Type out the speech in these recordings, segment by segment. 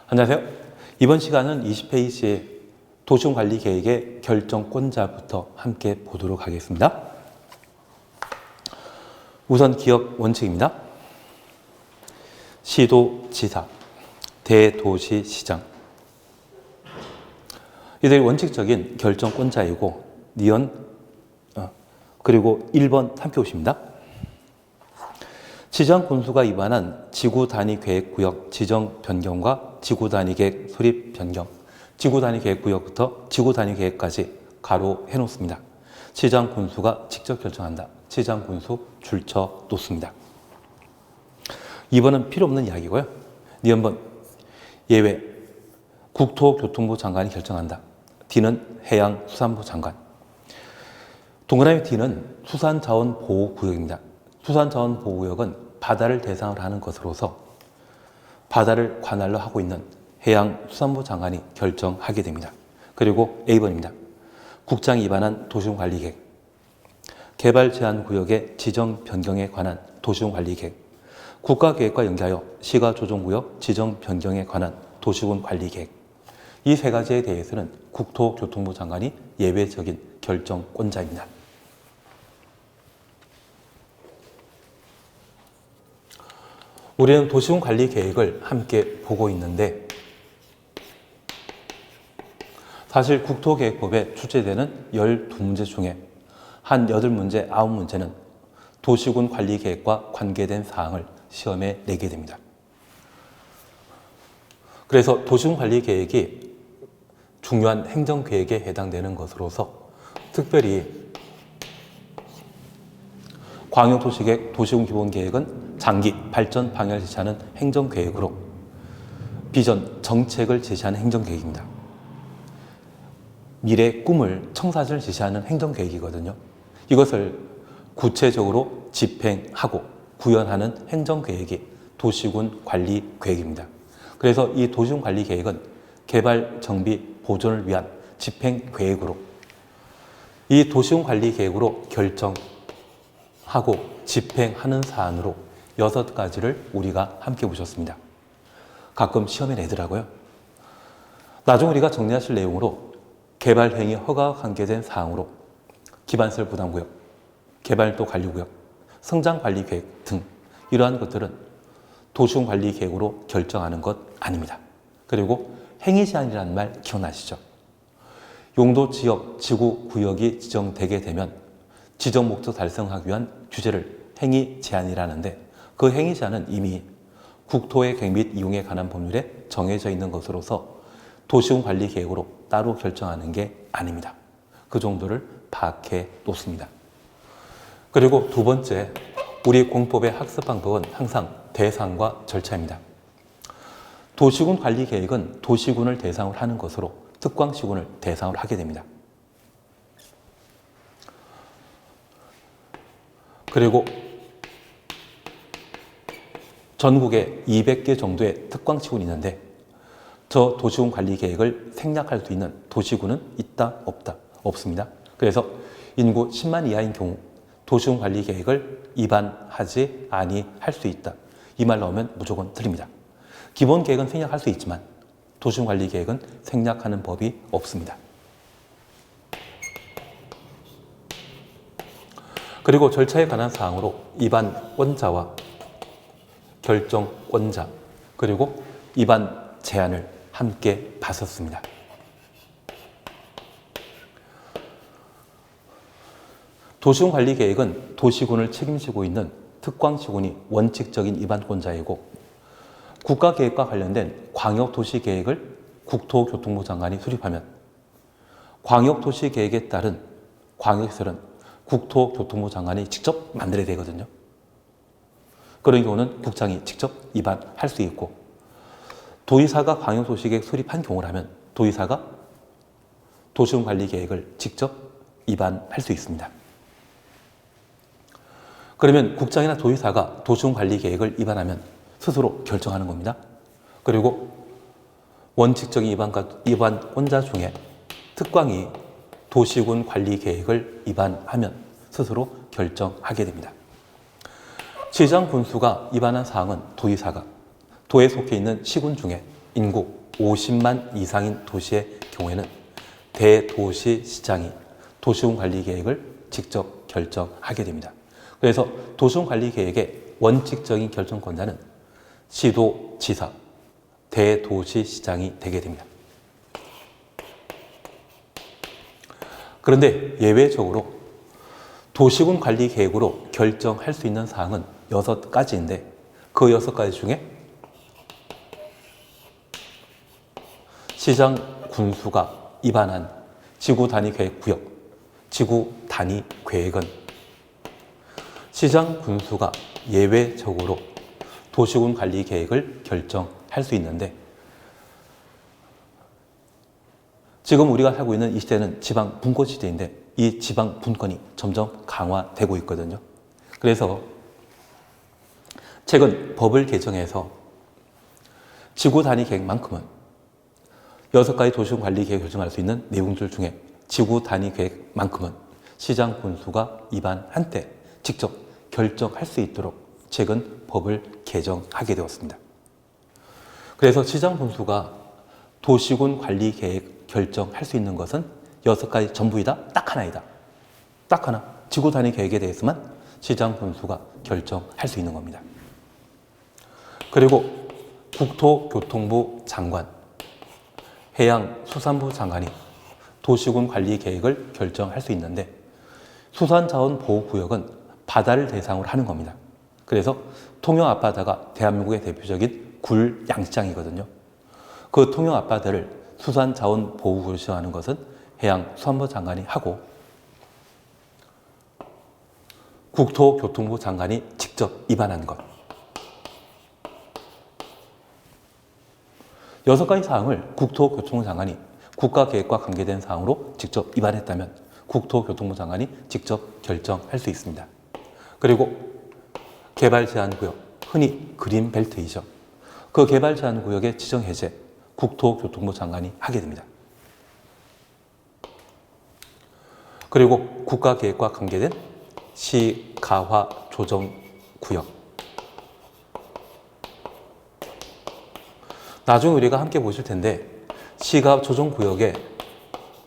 안녕하세요. 이번 시간은 20페이지의 도시군관리계획의 결정권자부터 함께 보도록 하겠습니다. 우선 기억 원칙입니다. 시도, 지사, 대도시, 시장. 이들이 원칙적인 결정권자이고 그리고 1번 함께 오십니다. 지정 군수가 위반한 지구단위계획구역 지정 변경과 지구단위계획 수립 변경, 지구단위계획구역부터 지구단위계획까지 가로 해놓습니다. 지정 군수가 직접 결정한다. 지정 군수 줄쳐 놓습니다. 2번은 필요 없는 이야기고요. 2번 예외 국토교통부 장관이 결정한다. D는 해양수산부 장관. 동그라미 D는 수산자원보호구역입니다. 수산자원보호구역은 바다를 대상으로 하는 것으로서 바다를 관할로 하고 있는 해양수산부 장관이 결정하게 됩니다. 그리고 A번입니다. 국장이 위반한 도시군관리계획, 개발제한구역의 지정 변경에 관한 도시군관리계획, 국가계획과 연계하여 시가조정구역 지정 변경에 관한 도시군관리계획, 이 세 가지에 대해서는 국토교통부 장관이 예외적인 결정권자입니다. 우리는 도시군관리계획을 함께 보고 있는데 사실 국토계획법에 출제되는 12문제 중에 한 8문제, 9문제는 도시군관리계획과 관계된 사항을 시험에 내게 됩니다. 그래서 도시군관리계획이 중요한 행정계획에 해당되는 것으로서 특별히 광역도시계획, 도시군기본계획은 장기 발전 방향을 제시하는 행정계획으로 비전, 정책을 제시하는 행정계획입니다. 미래 꿈을, 청사진을 제시하는 행정계획이거든요. 이것을 구체적으로 집행하고 구현하는 행정계획이 도시군관리계획입니다. 그래서 이 도시군관리계획은 개발, 정비, 보존을 위한 집행계획으로 이 도시군관리계획으로 결정하고 집행하는 사안으로 6가지를 우리가 함께 보셨습니다. 가끔 시험에 내더라고요. 나중에 우리가 정리하실 내용으로 개발행위 허가와 관계된 사항으로 기반시설 부담구역, 개발도 관리구역, 성장관리계획 등 이러한 것들은 도시군관리계획으로 결정하는 것 아닙니다. 그리고 행위제한이라는 말 기억나시죠? 용도지역, 지구구역이 지정되게 되면 지정 목적 달성하기 위한 규제를 행위제한이라는데 그 행위제한은 이미 국토의 계획 및 이용에 관한 법률에 정해져 있는 것으로서 도시군관리계획으로 따로 결정하는 게 아닙니다. 그 정도를 파악해 놓습니다. 그리고 두 번째, 우리 공법의 학습 방법은 항상 대상과 절차입니다. 도시군관리계획은 도시군을 대상으로 하는 것으로 특광시군을 대상으로 하게 됩니다. 그리고 전국에 200개 정도의 특광시군이 있는데 저 도시군관리계획을 생략할 수 있는 도시군은 있다, 없다? 없습니다. 그래서 인구 10만 이하인 경우 도시군관리계획을 위반하지 아니할 수 있다. 이 말 나오면 무조건 틀립니다. 기본계획은 생략할 수 있지만 도시군관리계획은 생략하는 법이 없습니다. 그리고 절차에 관한 사항으로 위반권자와 결정권자 그리고 위반 제한을 함께 봤었습니다. 도시군관리계획은 도시군을 책임지고 있는 특광시군이 원칙적인 위반권자이고 국가계획과 관련된 광역도시계획을 국토교통부 장관이 수립하면 광역도시계획에 따른 광역시설은 국토교통부 장관이 직접 만들어야 되거든요. 그런 경우는 국장이 직접 위반할 수 있고 도의사가 광역도시계획 수립한 경우라면 도의사가 도시군관리계획을 직접 위반할 수 있습니다. 그러면 국장이나 도의사가 도시군관리계획을 위반하면 스스로 결정하는 겁니다. 그리고 원칙적인 위반권자 중에 특광이 도시군관리계획을 위반하면 스스로 결정하게 됩니다. 지정 군수가 위반한 사항은 도의사가 도에 속해 있는 시군 중에 인구 50만 이상인 도시의 경우에는 대도시시장이 도시군관리계획을 직접 결정하게 됩니다. 그래서 도시군관리계획의 원칙적인 결정권자는 시도지사, 대도시시장이 되게 됩니다. 그런데 예외적으로 도시군관리계획으로 결정할 수 있는 사항은 6가지인데 그 6가지 중에 시장 군수가 입안한 지구단위계획구역, 지구단위계획은 시장 군수가 예외적으로 도시군관리계획을 결정할 수 있는데 지금 우리가 살고 있는 이 시대는 지방 분권 시대인데 이 지방 분권이 점점 강화되고 있거든요. 그래서 최근 법을 개정해서 지구단위계획만큼은 6가지 도시군관리계획 결정할 수 있는 내용들 중에 지구단위계획만큼은 시장 군수가 입안한 때 직접 결정할 수 있도록 최근 법을 개정하게 되었습니다. 그래서 시장 군수가 도시군관리계획 결정할 수 있는 것은 6가지 전부이다? 딱 하나이다. 딱 하나. 지구단위계획에 대해서만 시장 군수가 결정할 수 있는 겁니다. 그리고 국토교통부 장관, 해양수산부 장관이 도시군관리계획을 결정할 수 있는데 수산자원보호구역은 바다를 대상으로 하는 겁니다. 그래서 통영 앞바다가 대한민국의 대표적인 굴 양식장이거든요. 그 통영 앞바다를 수산자원보호구역으로 지정하는 것은 해양수산부 장관이 하고 국토교통부 장관이 직접 입안한 것. 6가지 사항을 국토교통부 장관이 국가계획과 관계된 사항으로 직접 입안했다면 국토교통부 장관이 직접 결정할 수 있습니다. 그리고 개발제한구역, 흔히 그린벨트이죠. 그 개발제한구역의 지정해제, 국토교통부 장관이 하게 됩니다. 그리고 국가계획과 관계된 시가화조정구역. 나중에 우리가 함께 보실 텐데 시가조정구역의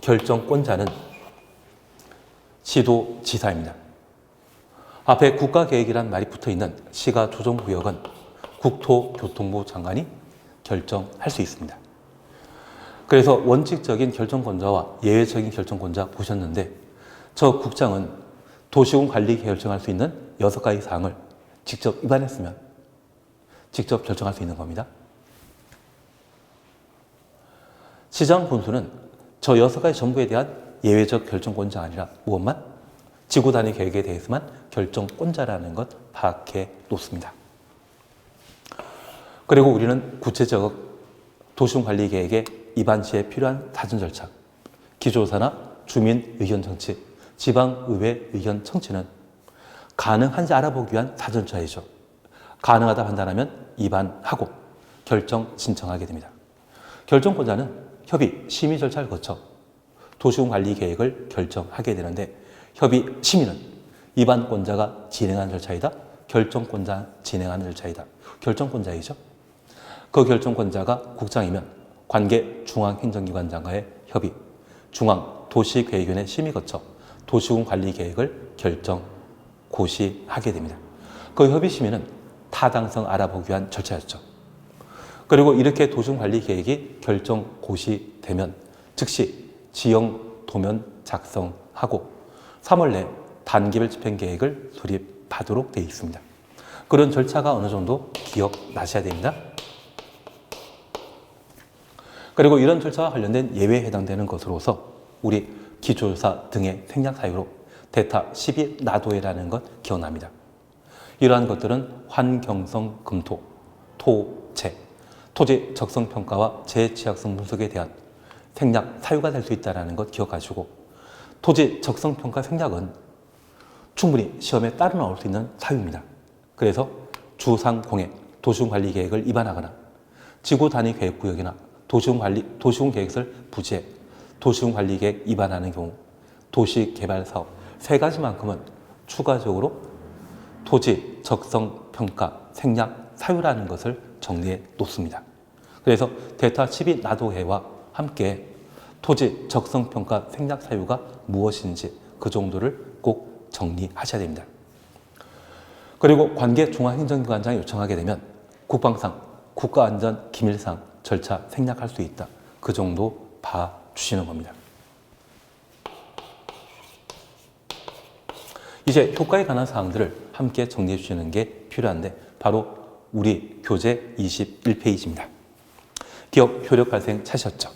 결정권자는 시도지사입니다. 앞에 국가계획이란 말이 붙어있는 시가조정구역은 국토교통부 장관이 결정할 수 있습니다. 그래서 원칙적인 결정권자와 예외적인 결정권자 보셨는데 저 국장은 도시군관리 결정할 수 있는 6가지 사항을 직접 입안했으면 직접 결정할 수 있는 겁니다. 시장 군수는 저 6가지 전부에 대한 예외적 결정권자가 아니라 무엇만? 지구단위 계획에 대해서만 결정권자라는 것 파악해 놓습니다. 그리고 우리는 구체적 도시군관리계획의 입안 시에 필요한 사전 절차, 기초조사나 주민의견 청취, 지방의회 의견 청취는 가능한지 알아보기 위한 사전 절차이죠. 가능하다 판단하면 입안하고 결정 신청하게 됩니다. 결정권자는 협의, 심의 절차를 거쳐 도시군관리계획을 결정하게 되는데 협의, 심의는 입안권자가 진행하는 절차이다. 결정권자 진행하는 절차이다. 결정권자이죠. 그 결정권자가 국장이면 관계 중앙행정기관장과의 협의, 중앙도시계획위원회 심의 거쳐 도시군관리계획을 결정, 고시하게 됩니다. 그 협의 심의는 타당성 알아보기 위한 절차였죠. 그리고 이렇게 도시군관리계획이 결정, 고시되면 즉시 지형도면 작성하고 3월 내 단기별 집행계획을 수립하도록 되어 있습니다. 그런 절차가 어느 정도 기억나셔야 됩니다. 그리고 이런 절차와 관련된 예외에 해당되는 것으로서 우리 기초조사 등의 생략사유로 대타 12나도회라는 것 기억납니다. 이러한 것들은 환경성 검토, 토재, 토지 적성평가와 재취약성 분석에 대한 생략 사유가 될 수 있다는 것 기억하시고 토지 적성평가 생략은 충분히 시험에 따라 나올 수 있는 사유입니다. 그래서 주상공해 도시군관리계획을 입안하거나 지구단위계획구역이나 도시군계획설 부지에 도시군관리계획 입안하는 경우 도시개발사업 3가지만큼은 추가적으로 토지 적성평가 생략 사유라는 것을 정리해 놓습니다. 그래서 데이터 칩이 나도해와 함께 토지 적성평가 생략 사유가 무엇인지 그 정도를 꼭 정리하셔야 됩니다. 그리고 관계 중앙행정기관장이 요청하게 되면 국방상, 국가안전 기밀상 절차 생략할 수 있다. 그 정도 봐주시는 겁니다. 이제 효과에 관한 사항들을 함께 정리해 주시는 게 필요한데 바로 우리 교재 21페이지입니다. 기업 효력 발생 찾으셨죠?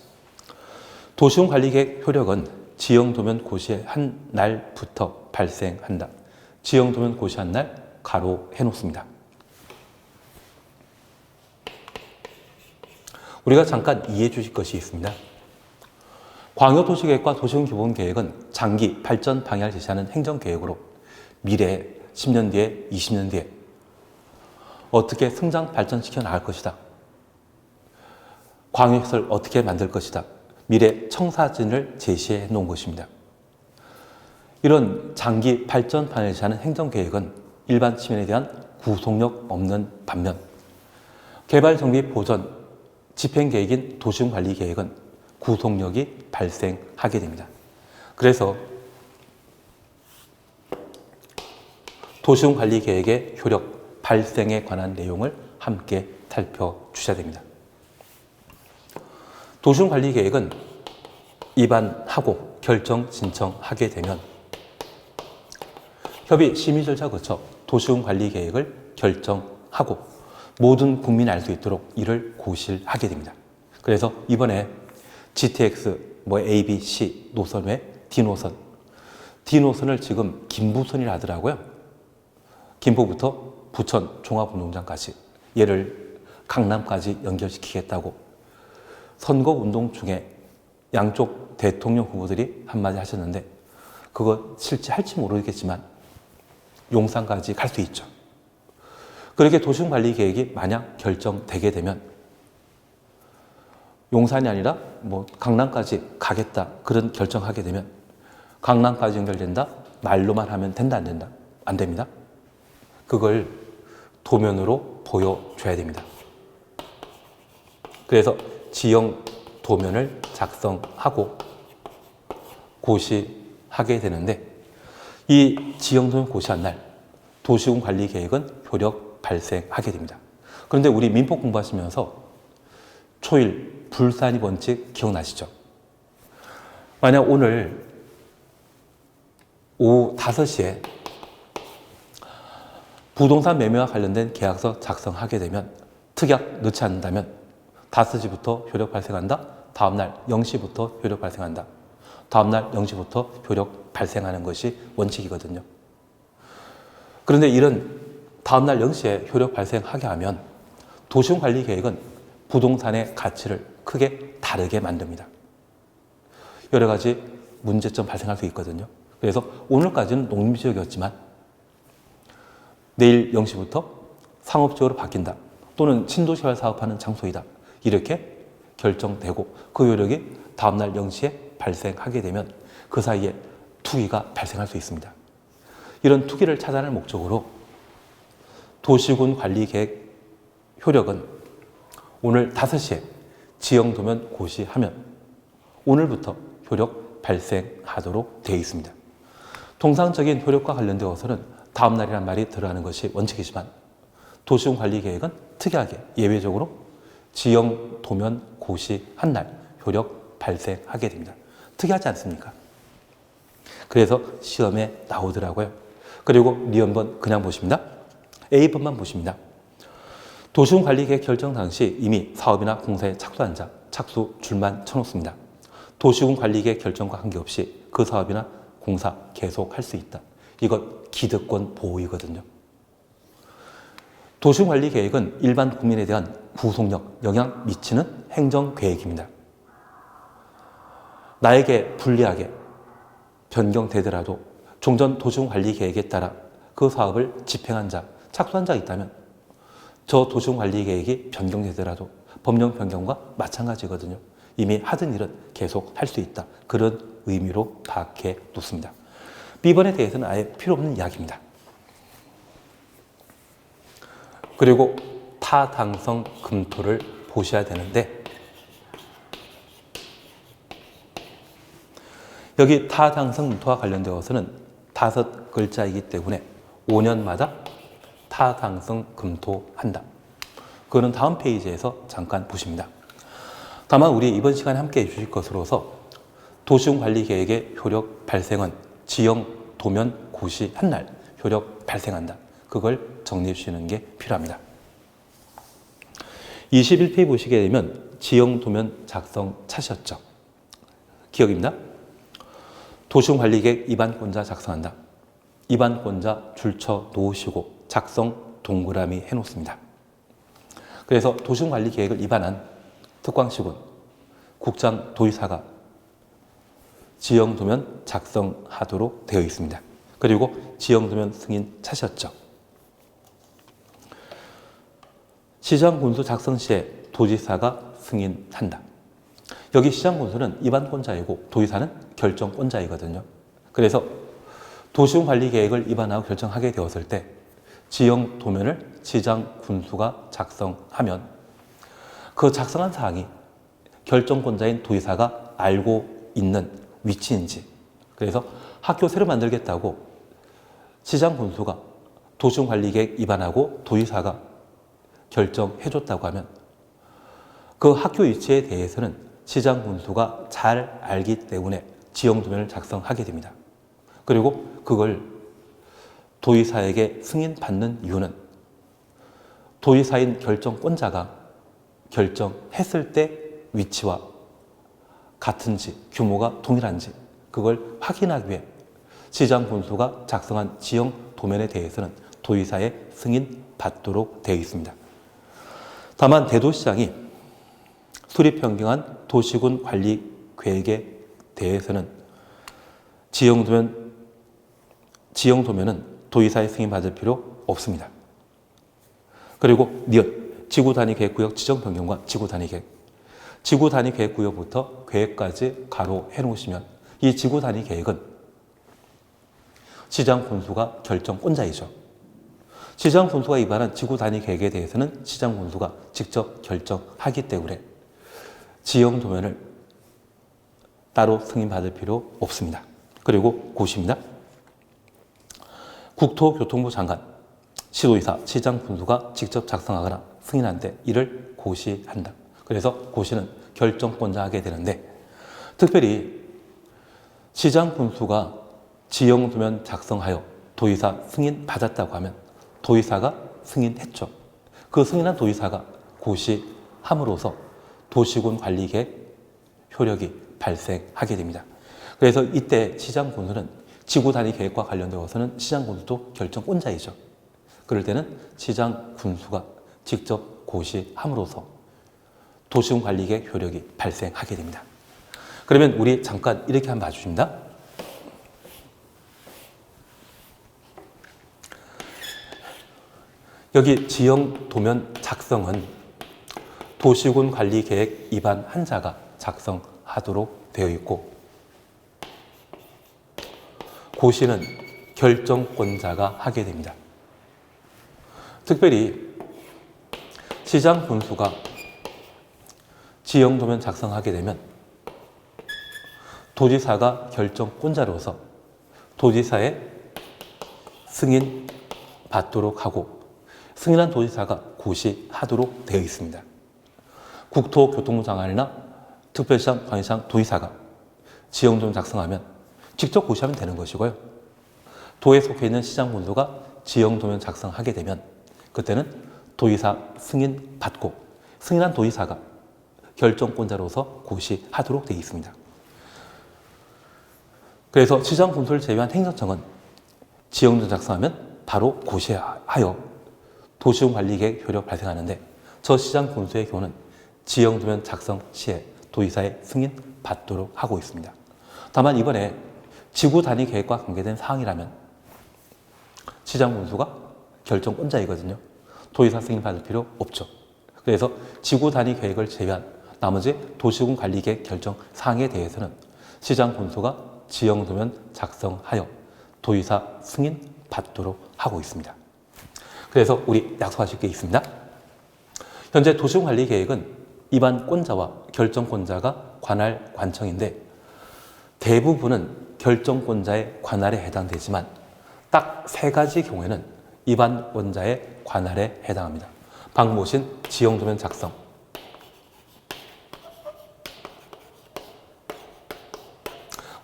도시군 관리계획 효력은 지형도면 고시한 날부터 발생한다. 지형도면 고시한 날 가로 해놓습니다. 우리가 잠깐 이해해 주실 것이 있습니다. 광역도시계획과 도시군기본계획은 장기 발전 방향을 제시하는 행정계획으로 미래에 10년 뒤에 20년 뒤에 어떻게 성장 발전시켜 나갈 것이다. 광역시설 어떻게 만들 것이다. 미래 청사진을 제시해 놓은 것입니다. 이런 장기 발전 방향을 제시하는 행정계획은 일반 시민에 대한 구속력 없는 반면 개발정비 보전 집행계획인 도시군관리계획은 구속력이 발생하게 됩니다. 그래서 도시군관리계획의 효력 발생에 관한 내용을 함께 살펴주셔야 됩니다. 도시군관리계획은 입안하고 결정 신청하게 되면 협의 심의 절차 거쳐 도시군관리계획을 결정하고 모든 국민이 알 수 있도록 이를 고시하게 됩니다. 그래서 이번에 GTX, A, B, C 노선 외 D노선, D노선을 지금 김부선이라 하더라고요. 김포부터 부천 종합운동장까지 얘를 강남까지 연결시키겠다고 선거운동 중에 양쪽 대통령 후보들이 한마디 하셨는데 그거 실제 할지 모르겠지만 용산까지 갈 수 있죠. 그렇게 도시군관리계획이 만약 결정되게 되면 용산이 아니라 강남까지 가겠다 그런 결정하게 되면 강남까지 연결된다? 말로만 하면 된다 안 된다? 안 됩니다. 그걸 도면으로 보여줘야 됩니다. 그래서 지형 도면을 작성하고 고시하게 되는데 이 지형 도면 고시한 날 도시군관리계획은 효력 발생하게 됩니다. 그런데 우리 민법 공부하시면서 초일 불산이 원칙 기억나시죠? 만약 오늘 오후 5시에 부동산 매매와 관련된 계약서 작성하게 되면 특약 넣지 않는다면 5시부터 효력 발생한다. 다음날 0시부터 효력 발생한다. 다음날 0시부터 효력 발생하는 것이 원칙이거든요. 그런데 이런 다음날 0시에 효력 발생하게 하면 도시군관리계획은 부동산의 가치를 크게 다르게 만듭니다. 여러 가지 문제점 발생할 수 있거든요. 그래서 오늘까지는 농림지역이었지만 내일 0시부터 상업지역으로 바뀐다. 또는 신도시설 사업하는 장소이다. 이렇게 결정되고 그 효력이 다음날 0시에 발생하게 되면 그 사이에 투기가 발생할 수 있습니다. 이런 투기를 차단할 목적으로 도시군관리계획 효력은 오늘 5시에 지형도면 고시하면 오늘부터 효력 발생하도록 되어 있습니다. 통상적인 효력과 관련되어서는 다음 날이란 말이 들어가는 것이 원칙이지만 도시군관리계획은 특이하게 예외적으로 지형도면 고시한 날 효력 발생하게 됩니다. 특이하지 않습니까? 그래서 시험에 나오더라고요. 그리고 리언번 그냥 보십니다. A번만 보십니다. 도시군관리계획 결정 당시 이미 사업이나 공사에 착수한 자, 착수 줄만 쳐놓습니다. 도시군관리계획 결정과 관계없이 그 사업이나 공사 계속할 수 있다. 이것 기득권 보호이거든요. 도시관리계획은 일반 국민에 대한 구속력, 영향 미치는 행정계획입니다. 나에게 불리하게 변경되더라도 종전 도시관리계획에 따라 그 사업을 집행한 자, 착수한 자가 있다면 저 도시관리계획이 변경되더라도 법령 변경과 마찬가지거든요. 이미 하던 일은 계속 할 수 있다. 그런 의미로 파악해 놓습니다. B번에 대해서는 아예 필요 없는 이야기입니다. 그리고 타당성 검토를 보셔야 되는데 여기 타당성 검토와 관련되어서는 5글자이기 때문에 5년마다 타당성 검토한다. 그거는 다음 페이지에서 잠깐 보십니다. 다만 우리 이번 시간에 함께 해주실 것으로서 도시군관리계획의 효력 발생은 지형, 도면, 고시 한 날 효력 발생한다. 그걸 정리해 주시는 게 필요합니다. 21페이지 보시게 되면 지형, 도면 작성 찾으셨죠? 기억입니다. 도시군관리계획 입안권자 작성한다. 입안권자 줄쳐 놓으시고 작성 동그라미 해놓습니다. 그래서 도시군관리계획을 입안한 특광시군, 국장, 도의사가 지형도면 작성하도록 되어 있습니다. 그리고 지형도면 승인 찾으셨죠? 시장군수 작성 시에 도지사가 승인한다. 여기 시장군수는 입안권자이고 도의사는 결정권자이거든요. 그래서 도시군관리계획을 입안하고 결정하게 되었을 때 지형도면을 시장군수가 작성하면 그 작성한 사항이 결정권자인 도의사가 알고 있는 위치인지, 그래서 학교 새로 만들겠다고 시장군수가 도시군관리계획 입안하고 도의사가 결정해줬다고 하면 그 학교 위치에 대해서는 시장군수가 잘 알기 때문에 지형도면을 작성하게 됩니다. 그리고 그걸 도의사에게 승인받는 이유는 도의사인 결정권자가 결정했을 때 위치와 같은지 규모가 동일한지 그걸 확인하기 위해 시장군수가 작성한 지형 도면에 대해서는 도의사의 승인받도록 되어 있습니다. 다만 대도시장이 수립 변경한 도시군 관리 계획에 대해서는 지형도면은 도의사의 승인받을 필요 없습니다. 그리고 니은 지구단위계획구역 지정 변경과 지구단위계획, 지구단위계획구역부터 계획까지 가로 해놓으시면 이 지구단위계획은 시장군수가 결정권자이죠. 시장군수가 입안한 지구단위계획에 대해서는 시장군수가 직접 결정하기 때문에 지형도면을 따로 승인받을 필요 없습니다. 그리고 고시입니다. 국토교통부 장관, 시도의사, 시장군수가 직접 작성하거나 승인한 때 이를 고시한다. 그래서 고시는 결정권자 하게 되는데 특별히 시장군수가 지형도면 작성하여 도의사 승인받았다고 하면 도의사가 승인했죠. 그 승인한 도의사가 고시함으로써 도시군 관리계획 효력이 발생하게 됩니다. 그래서 이때 시장군수는 지구단위 계획과 관련되어서는 시장군수도 결정권자이죠. 그럴 때는 시장군수가 직접 고시함으로써 도시군 관리계획 효력이 발생하게 됩니다. 그러면 우리 잠깐 이렇게 한번 봐주십니다. 여기 지형 도면 작성은 도시군 관리계획 입안 자가 작성하도록 되어 있고 고시는 결정권자가 하게 됩니다. 특별히 시장군수가 지형도면 작성하게 되면 도지사가 결정권자로서 도지사의 승인 받도록 하고 승인한 도지사가 고시하도록 되어 있습니다. 국토교통부 장관이나 특별시장, 관시장, 도지사가 지형도면 작성하면 직접 고시하면 되는 것이고요. 도에 속해 있는 시장군수가 지형도면 작성하게 되면 그때는 도의사 승인 받고 승인한 도의사가 결정권자로서 고시하도록 되어 있습니다. 그래서 시장군수를 제외한 행정청은 지형도면 작성하면 바로 고시하여 도시군 관리계획 효력 발생하는데 저 시장군수의 경우는 지형도면 작성 시에 도의사의 승인 받도록 하고 있습니다. 다만 이번에 지구단위 계획과 관계된 사항이라면 시장군수가 결정권자이거든요. 도의사 승인 받을 필요 없죠. 그래서 지구단위 계획을 제외한 나머지 도시군 관리계획 결정 사항에 대해서는 시장군수가 지형도면 작성하여 도의사 승인 받도록 하고 있습니다. 그래서 우리 약속하실 게 있습니다. 현재 도시군 관리계획은 입안권자와 결정권자가 관할 관청인데 대부분은 결정권자의 관할에 해당되지만 딱 3가지 경우에는 입안권자의 관할에 해당합니다. 방금 보신 지형도면 작성,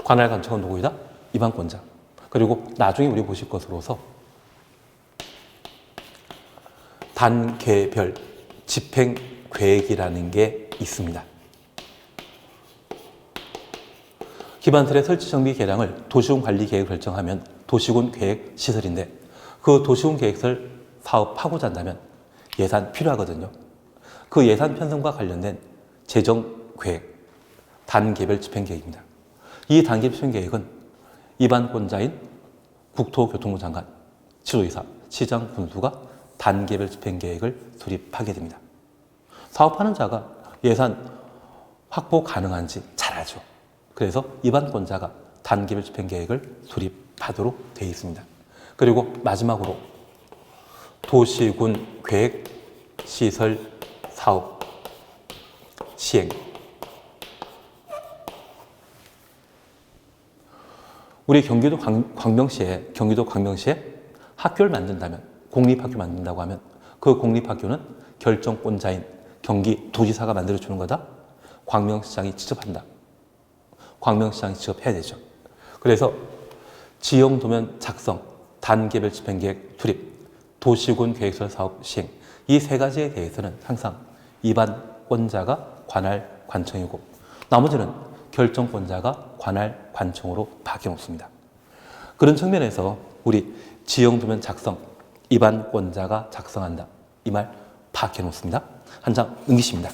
관할 관청은 누구이다? 입안권자. 그리고 나중에 우리 보실 것으로서 단계별 집행계획이라는 게 있습니다. 기반틀의 설치 정비 계량을 도시군 관리 계획을 결정하면 도시군 계획 시설인데 그 도시군 계획을 사업하고자 한다면 예산 필요하거든요. 그 예산 편성과 관련된 재정 계획, 단계별 집행계획입니다. 이 단계별 집행계획은 입안권자인 국토교통부 장관, 지도이사, 시장, 군수가 단계별 집행계획을 수립하게 됩니다. 사업하는 자가 예산 확보 가능한지 잘 알죠. 그래서 입안권자가 단계별 집행계획을 수립하도록 되어 있습니다. 그리고 마지막으로 도시군 계획, 시설, 사업, 시행. 우리 경기도 광명시에 학교를 만든다면, 공립학교 만든다고 하면 그 공립학교는 결정권자인 경기도지사가 만들어주는 거다. 광명시장이 직접 한다. 광명시장이 직접 해야 되죠. 그래서 지형도면 작성, 단계별 집행계획 수립, 도시군 계획설 사업 시행 이 3가지에 대해서는 항상 입안권자가 관할 관청이고 나머지는 결정권자가 관할 관청으로 바뀌어놓습니다. 그런 측면에서 우리 지형도면 작성, 입안권자가 작성한다. 이 말 바뀌어놓습니다. 한 장 넘기십니다.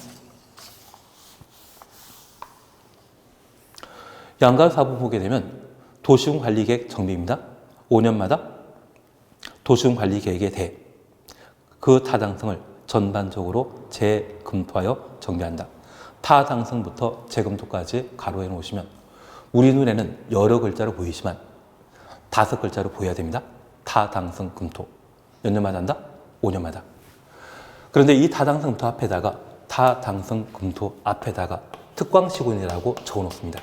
양가 사부 보게 되면 도시군 관리계획 정비입니다. 5년마다 도시군 관리계획에 대해 그 타당성을 전반적으로 재검토하여 정비한다. 타당성부터 재검토까지 가로해 놓으시면 우리 눈에는 여러 글자로 보이지만 5글자로 보여야 됩니다. 타당성 검토. 몇 년마다 한다? 5년마다. 그런데 이 타당성 검토 앞에다가 타당성 검토 앞에다가 특광시군이라고 적어 놓습니다.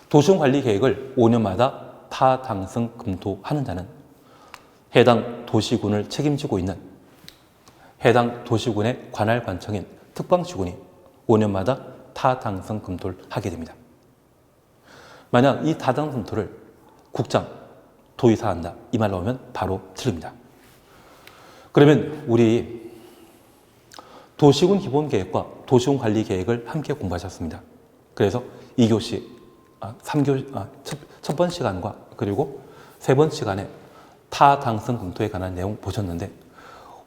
도시군 관리 계획을 5년마다 타당성 검토하는 자는 해당 도시군을 책임지고 있는 해당 도시군의 관할 관청인 특광시군이 5년마다 타당성 검토를 하게 됩니다. 만약 이 타당성 검토를 국장, 도의사 한다. 이 말 나오면 바로 틀립니다. 그러면 우리 도시군 기본계획과 도시군 관리계획을 함께 공부하셨습니다. 그래서 2교시, 첫 번 시간과 그리고 3번 시간에 타당성 검토에 관한 내용 보셨는데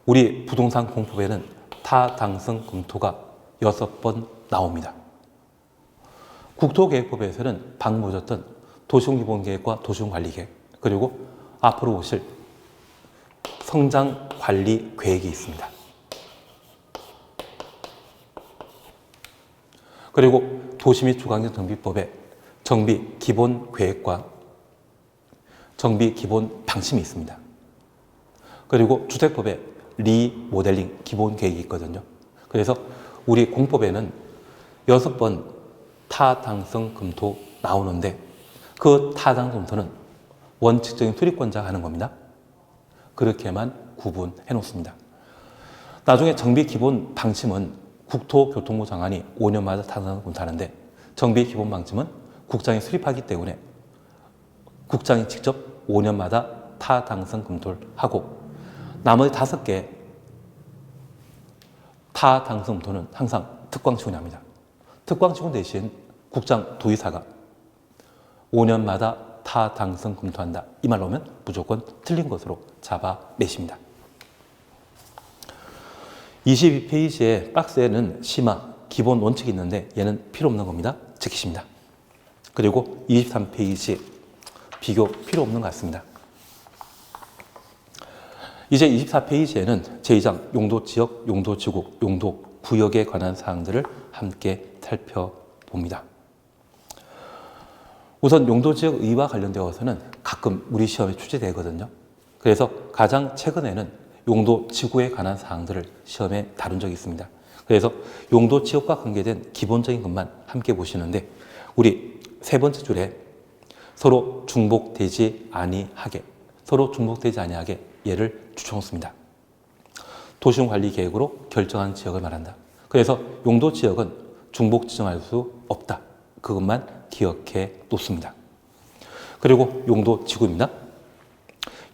우리 부동산 공법에는 타당성 검토가 6번 나옵니다. 국토계획법에서는 방금 보셨던 도시군 기본계획과 도시군 관리계획 그리고 앞으로 오실 성장관리계획이 있습니다. 그리고 도시 및 주거환경 정비법에 정비 기본 계획과 정비 기본 방침이 있습니다. 그리고 주택법에 리모델링 기본 계획이 있거든요. 그래서 우리 공법에는 6번 타당성 검토 나오는데 그 타당성 검토는 원칙적인 수립권자가 하는 겁니다. 그렇게만 구분해 놓습니다. 나중에 정비 기본 방침은 국토교통부 장관이 5년마다 타당성 검토하는데 정비 기본 방침은 국장이 수립하기 때문에 국장이 직접 5년마다 타당성 검토를 하고 나머지 5개 타당성 검토는 항상 특광시군이 합니다. 특광시군 대신 국장 도의사가 5년마다 타당성 검토한다. 이 말 나오면 무조건 틀린 것으로 잡아내십니다. 22페이지의 박스에는 심화, 기본 원칙이 있는데 얘는 필요 없는 겁니다. 지키십니다. 그리고 23페이지 비교 필요 없는 것 같습니다. 이제 24페이지에는 제2장 용도지역, 용도지국, 용도구역에 관한 사항들을 함께 살펴봅니다. 우선 용도지역의와 관련되어서는 가끔 우리 시험에 출제되거든요. 그래서 가장 최근에는 용도 지구에 관한 사항들을 시험에 다룬 적이 있습니다. 그래서 용도 지역과 관계된 기본적인 것만 함께 보시는데 우리 세 번째 줄에 서로 중복되지 아니하게 예를 주청했습니다. 도시관리계획으로 결정한 지역을 말한다. 그래서 용도 지역은 중복 지정할 수 없다. 그것만 기억해 놓습니다. 그리고 용도 지구입니다.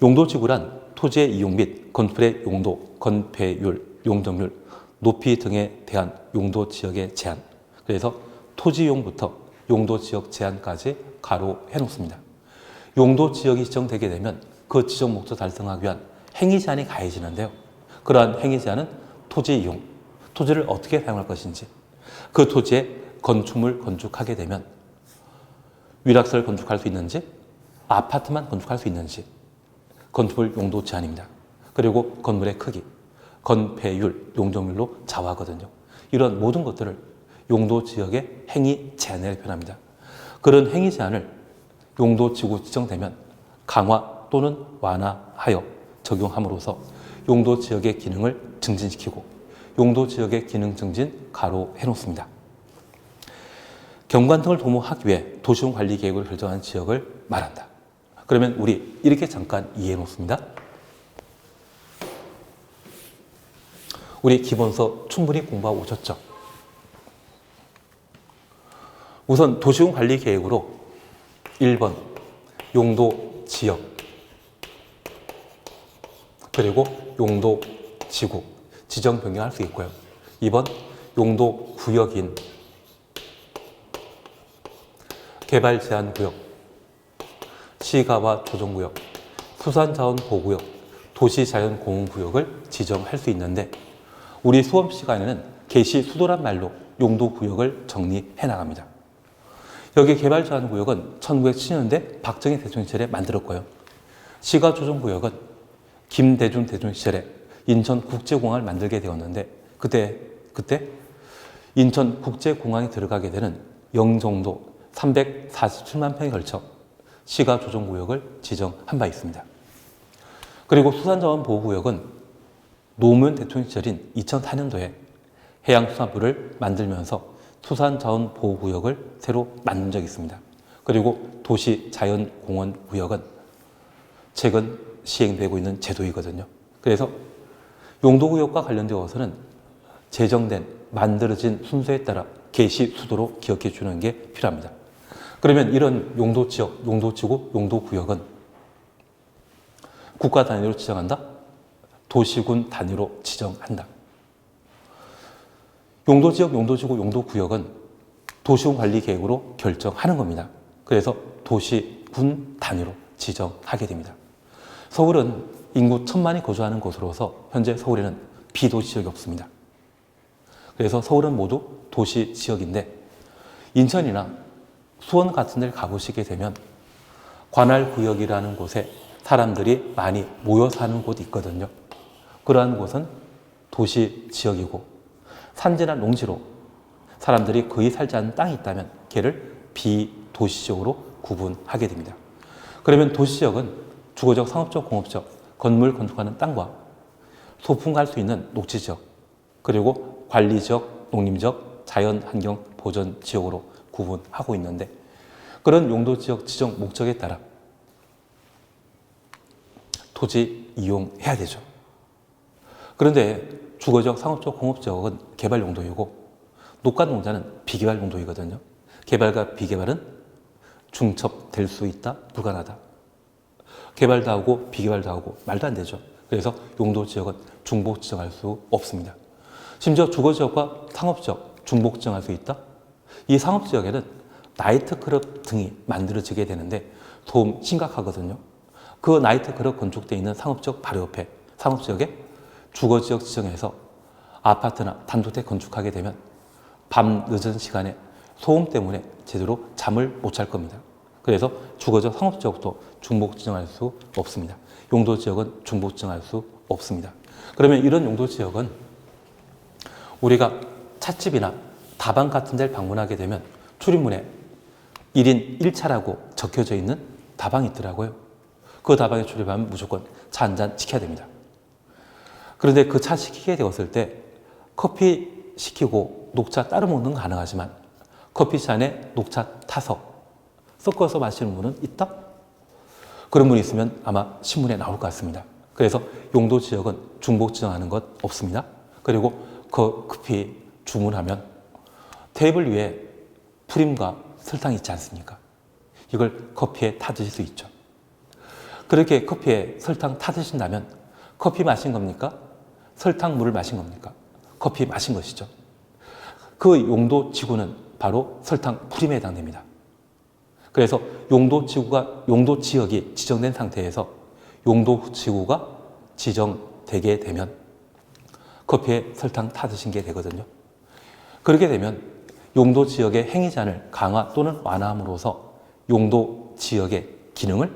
용도 지구란 토지의 이용 및 건물의 용도, 건폐율, 용적률, 높이 등에 대한 용도 지역의 제한. 그래서 토지 이용부터 용도 지역 제한까지 가로해 놓습니다. 용도 지역이 지정되게 되면 그 지정 목적 달성하기 위한 행위 제한이 가해지는데요. 그러한 행위 제한은 토지 이용, 토지를 어떻게 사용할 것인지, 그 토지에 건축물 건축하게 되면 위락설 건축할 수 있는지, 아파트만 건축할 수 있는지, 건축물 용도 제한입니다. 그리고 건물의 크기, 건폐율, 용적률로 좌우하거든요. 이런 모든 것들을 용도 지역의 행위 제한을 표현합니다. 그런 행위 제한을 용도 지구 지정되면 강화 또는 완화하여 적용함으로써 용도 지역의 기능을 증진시키고 용도 지역의 기능 증진 가로해 놓습니다. 경관 등을 도모하기 위해 도시용 관리 계획을 결정한 지역을 말한다. 그러면 우리 이렇게 잠깐 이해해 놓습니다. 우리 기본서 충분히 공부하고 오셨죠? 우선 도시용 관리 계획으로 1번 용도 지역 그리고 용도 지구 지정 변경할 수 있고요. 2번 용도 구역인 개발 제한 구역, 시가와 조정구역, 수산자원 보호구역, 도시자연공원구역을 지정할 수 있는데 우리 수업 시간에는 계시수도란 말로 용도구역을 정리해 나갑니다. 여기 개발제한구역은 1970년대 박정희 대통령 시절에 만들었고요. 시가조정구역은 김대중 대통령 시절에 인천국제공항을 만들게 되었는데 그때 인천국제공항에 들어가게 되는 영종도 347만 평에 걸쳐 시가조정구역을 지정한 바 있습니다. 그리고 수산자원보호구역은 노무현 대통령 시절인 2004년도에 해양수산부를 만들면서 수산자원보호구역을 새로 만든 적이 있습니다. 그리고 도시자연공원구역은 최근 시행되고 있는 제도이거든요. 그래서 용도구역과 관련되어서는 제정된, 만들어진 순서에 따라 계시 수도로 기억해 주는 게 필요합니다. 그러면 이런 용도지역, 용도지구, 용도구역은 국가 단위로 지정한다? 도시군 단위로 지정한다. 용도지역, 용도지구, 용도구역은 도시군 관리계획으로 결정하는 겁니다. 그래서 도시군 단위로 지정하게 됩니다. 서울은 인구 1000만이 거주하는 곳으로서 현재 서울에는 비도시 지역이 없습니다. 그래서 서울은 모두 도시 지역인데 인천이나 수원 같은 데를 가보시게 되면 관할구역이라는 곳에 사람들이 많이 모여 사는 곳이 있거든요. 그러한 곳은 도시 지역이고 산지나 농지로 사람들이 거의 살지 않는 땅이 있다면 걔를 비도시 지역으로 구분하게 됩니다. 그러면 도시 지역은 주거적, 상업적, 공업적, 건물 건축하는 땅과 소풍 갈 수 있는 녹지 지역, 그리고 관리지역, 농림지역, 자연환경 보전 지역으로 구분하고 있는데 그런 용도지역 지정 목적에 따라 토지 이용해야 되죠. 그런데 주거적, 상업적, 공업지역은 개발 용도이고 녹가 농자는 비개발 용도이거든요. 개발과 비개발은 중첩될 수 있다, 불가능하다. 개발도 하고 비개발도 하고 말도 안 되죠. 그래서 용도지역은 중복 지정할 수 없습니다. 심지어 주거지역과 상업지역 중복 지정할 수 있다? 이 상업지역에는 나이트클럽 등이 만들어지게 되는데 소음 심각하거든요. 그 나이트클럽 건축되어 있는 상업지역 바로 옆에 상업지역에 주거지역 지정해서 아파트나 단독주택 건축하게 되면 밤 늦은 시간에 소음 때문에 제대로 잠을 못 잘 겁니다. 그래서 주거지역, 상업지역도 중복 지정할 수 없습니다. 용도지역은 중복 지정할 수 없습니다. 그러면 이런 용도지역은 우리가 찻집이나 다방 같은 데를 방문하게 되면 출입문에 1인 1차라고 적혀져 있는 다방이 있더라고요. 그 다방에 출입하면 무조건 차 한 잔 시켜야 됩니다. 그런데 그 차 시키게 되었을 때 커피 시키고 녹차 따로 먹는 건 가능하지만 커피잔에 녹차 타서 섞어서 마시는 분은 있다? 그런 분이 있으면 아마 신문에 나올 것 같습니다. 그래서 용도 지역은 중복 지정하는 것 없습니다. 그리고 그 커피 주문하면 테이블 위에 프림과 설탕이 있지 않습니까? 이걸 커피에 타드실 수 있죠. 그렇게 커피에 설탕 타드신다면 커피 마신 겁니까? 설탕물을 마신 겁니까? 커피 마신 것이죠. 그 용도 지구는 바로 설탕 프림에 해당됩니다. 그래서 용도 지역이 지정된 상태에서 용도 지구가 지정되게 되면 커피에 설탕 타드신 게 되거든요. 그렇게 되면 용도 지역의 행위 제한을 강화 또는 완화함으로써 용도 지역의 기능을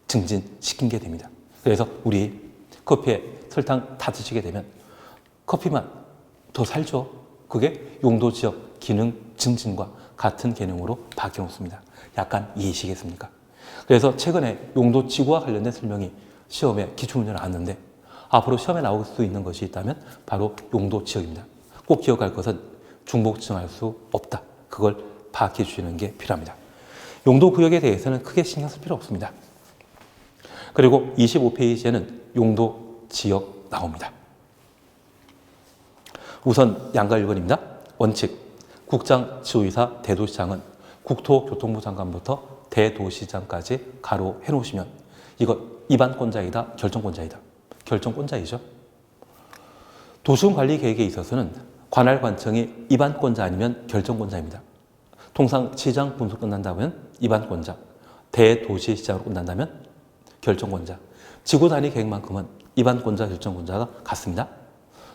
증진시킨 게 됩니다. 그래서 우리 커피에 설탕 타드시게 되면 커피만 더 살죠. 그게 용도 지역 기능 증진과 같은 개념으로 바뀌었습니다. 약간 이해하시겠습니까? 그래서 최근에 용도 지구와 관련된 설명이 시험에 기출문제 나왔는데 앞으로 시험에 나올 수 있는 것이 있다면 바로 용도 지역입니다. 꼭 기억할 것은 중복 지정할 수 없다. 그걸 파악해 주시는 게 필요합니다. 용도 구역에 대해서는 크게 신경 쓸 필요 없습니다. 그리고 25페이지에는 용도 지역 나옵니다. 우선 양가 1번입니다. 원칙, 국장, 지도이사, 대도시장은 국토교통부 장관부터 대도시장까지 가로 해놓으시면 이거 입안권자이다, 결정권자이다. 결정권자이죠. 도시군관리계획에 있어서는 관할관청이 입안권자 아니면 결정권자입니다. 통상 시장 분수 끝난다면 입안권자, 대도시시장으로 끝난다면 결정권자. 지구단위 계획만큼은 입안권자, 결정권자가 같습니다.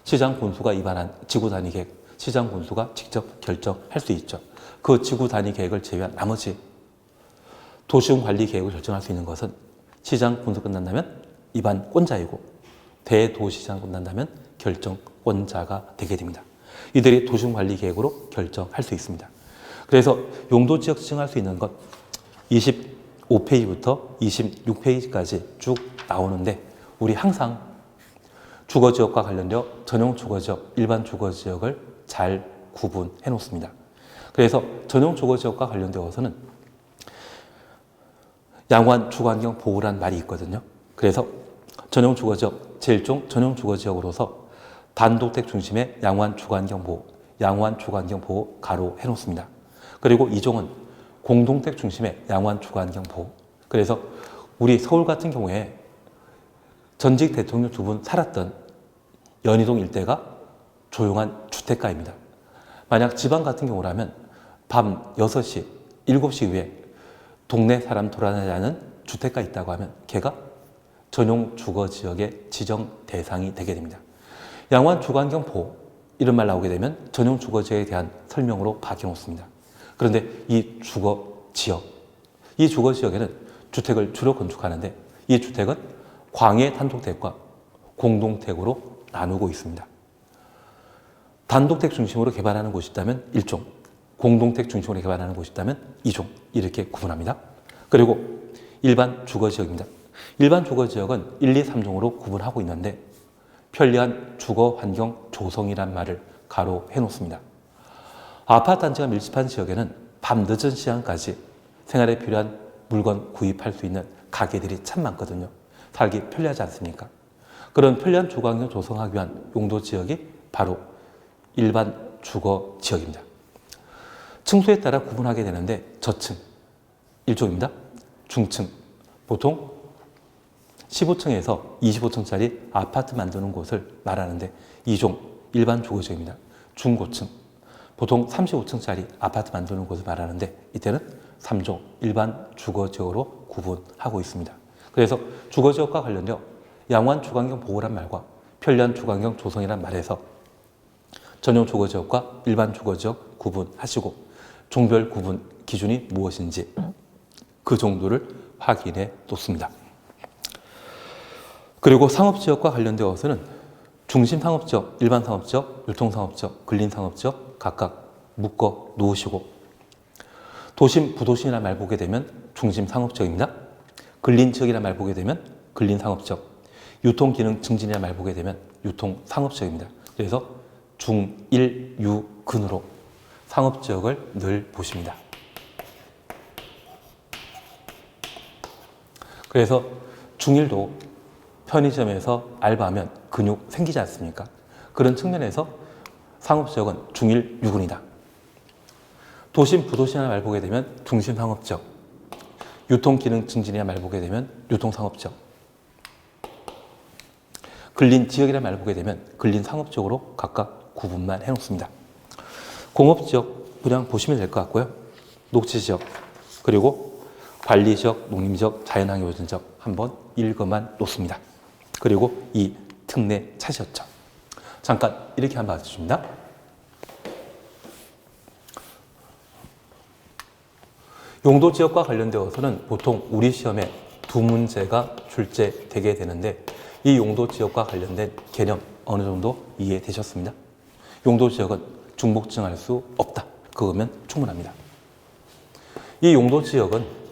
시장 군수가 입안한 지구단위 계획, 시장 군수가 직접 결정할 수 있죠. 그 지구단위 계획을 제외한 나머지 도시군 관리 계획을 결정할 수 있는 것은 시장 군수 끝난다면 입안권자이고 대도시장 끝난다면 결정권자가 되게 됩니다. 이들이 도시군 관리 계획으로 결정할 수 있습니다. 그래서 용도 지역 지정할 수 있는 것 25페이지부터 26페이지까지 쭉 나오는데 우리 항상 주거지역과 관련되어 전용 주거지역, 일반 주거지역을 잘 구분해 놓습니다. 그래서 전용 주거지역과 관련되어서는 양호한 주거환경 보호란 말이 있거든요. 그래서 전용 주거지역, 제1종 전용 주거지역으로서 단독택 중심의 양호한 주거환경 보호 가로 해놓습니다. 그리고 2종은 공동택 중심의 양호한 주거환경 보호. 그래서 우리 서울 같은 경우에 전직 대통령 두 분 살았던 연희동 일대가 조용한 주택가입니다. 만약 지방 같은 경우라면 밤 6시, 7시 이후에 동네 사람 돌아다니는 주택가 있다고 하면 걔가 전용 주거지역의 지정 대상이 되게 됩니다. 양호한 주거환경 보호 이런 말 나오게 되면 전용 주거지역에 대한 설명으로 바뀌어놓습니다. 그런데 이 주거지역에는 주택을 주로 건축하는데 이 주택은 광해 단독택과 공동택으로 나누고 있습니다. 단독택 중심으로 개발하는 곳이 있다면 1종, 공동택 중심으로 개발하는 곳이 있다면 2종 이렇게 구분합니다. 그리고 일반 주거지역입니다. 일반 주거지역은 1, 2, 3종으로 구분하고 있는데 편리한 주거환경 조성이란 말을 가로 해놓습니다. 아파트 단지가 밀집한 지역에는 밤 늦은 시간까지 생활에 필요한 물건 구입할 수 있는 가게들이 참 많거든요. 살기 편리하지 않습니까? 그런 편리한 주거환경 조성하기 위한 용도 지역이 바로 일반 주거 지역입니다. 층수에 따라 구분하게 되는데 저층 1종입니다. 중층 보통 15층에서 25층짜리 아파트 만드는 곳을 말하는데 2종 일반 주거지역입니다. 중고층 보통 35층짜리 아파트 만드는 곳을 말하는데 이때는 3종 일반 주거지역으로 구분하고 있습니다. 그래서 주거지역과 관련되어 양호한 주거환경 보호란 말과 편리한 주거환경 조성이란 말에서 전용 주거지역과 일반 주거지역 구분하시고 종별 구분 기준이 무엇인지 그 정도를 확인해 놓습니다. 그리고 상업지역과 관련되어서는 중심상업지역, 일반상업지역, 유통상업지역, 근린상업지역 각각 묶어 놓으시고 도심, 부도심이라는 말 보게 되면 중심상업지역입니다. 근린지역이라는 말 보게 되면 근린상업지역, 유통기능 증진이라는 말 보게 되면 유통상업지역입니다. 그래서 중1유근으로 상업지역을 늘 보십니다. 그래서 중1도 편의점에서 알바하면 근육 생기지 않습니까? 그런 측면에서 상업지역은 중1유근이다. 도심, 부도시라는 말 보게 되면 중심상업지역, 유통기능 증진이라는 말 보게 되면 유통상업지역, 근린지역이라는 말 보게 되면 근린상업지역으로 각각 구분만 해놓습니다. 공업지역 분양 보시면 될 것 같고요. 녹지지역, 그리고 관리지역, 농림지역, 자연환경보전지역 한번 읽어만 놓습니다. 그리고 이 특례 차시였죠. 잠깐 이렇게 한번 봐주십니다. 용도지역과 관련되어서는 보통 우리 시험에 두 문제가 출제되게 되는데 이 용도지역과 관련된 개념 어느 정도 이해되셨습니다. 용도지역은 중복증할 수 없다. 그거면 충분합니다. 이 용도지역은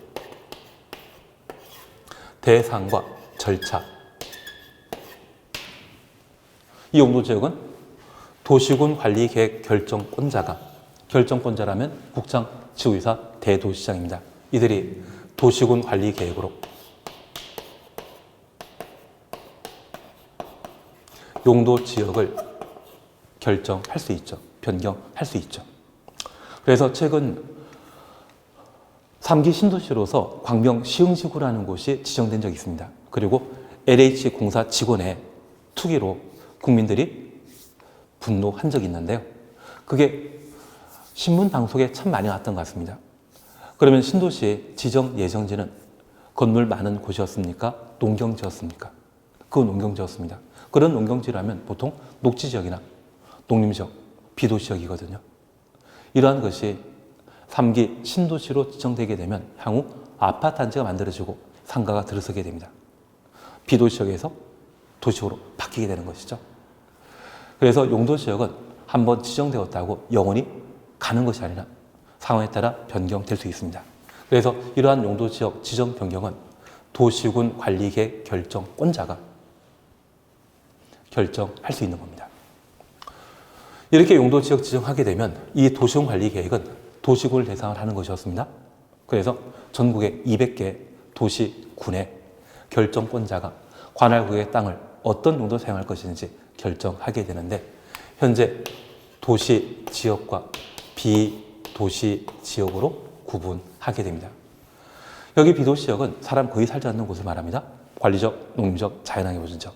대상과 절차, 이 용도지역은 도시군 관리계획 결정권자가, 결정권자라면 국장, 지구이사, 대도시장입니다. 이들이 도시군 관리계획으로 용도지역을 결정할 수 있죠. 변경할 수 있죠. 그래서 최근 3기 신도시로서 광명 시흥지구라는 곳이 지정된 적이 있습니다. 그리고 LH공사 직원의 투기로 국민들이 분노한 적이 있는데요. 그게 신문 방송에 참 많이 나왔던 것 같습니다. 그러면 신도시의 지정 예정지는 건물 많은 곳이었습니까? 농경지였습니까? 그 농경지였습니다. 그런 농경지라면 보통 녹지지역이나 농림지역, 비도시지역이거든요. 이러한 것이 3기 신도시로 지정되게 되면 향후 아파트 단지가 만들어지고 상가가 들어서게 됩니다. 비도시지역에서 도시적으로 바뀌게 되는 것이죠. 그래서 용도지역은 한번 지정되었다고 영원히 가는 것이 아니라 상황에 따라 변경될 수 있습니다. 그래서 이러한 용도지역 지정 변경은 도시군 관리계획 결정권자가 결정할 수 있는 겁니다. 이렇게 용도지역 지정하게 되면 이 도시군 관리계획은 도시군을 대상으로 하는 것이었습니다. 그래서 전국의 200개 도시군의 결정권자가 관할구의 땅을 어떤 용도로 사용할 것인지 결정하게 되는데 현재 도시 지역과 비도시 지역으로 구분하게 됩니다. 여기 비도시 지역은 사람 거의 살지 않는 곳을 말합니다. 관리지역, 농림지역, 자연환경보전지역.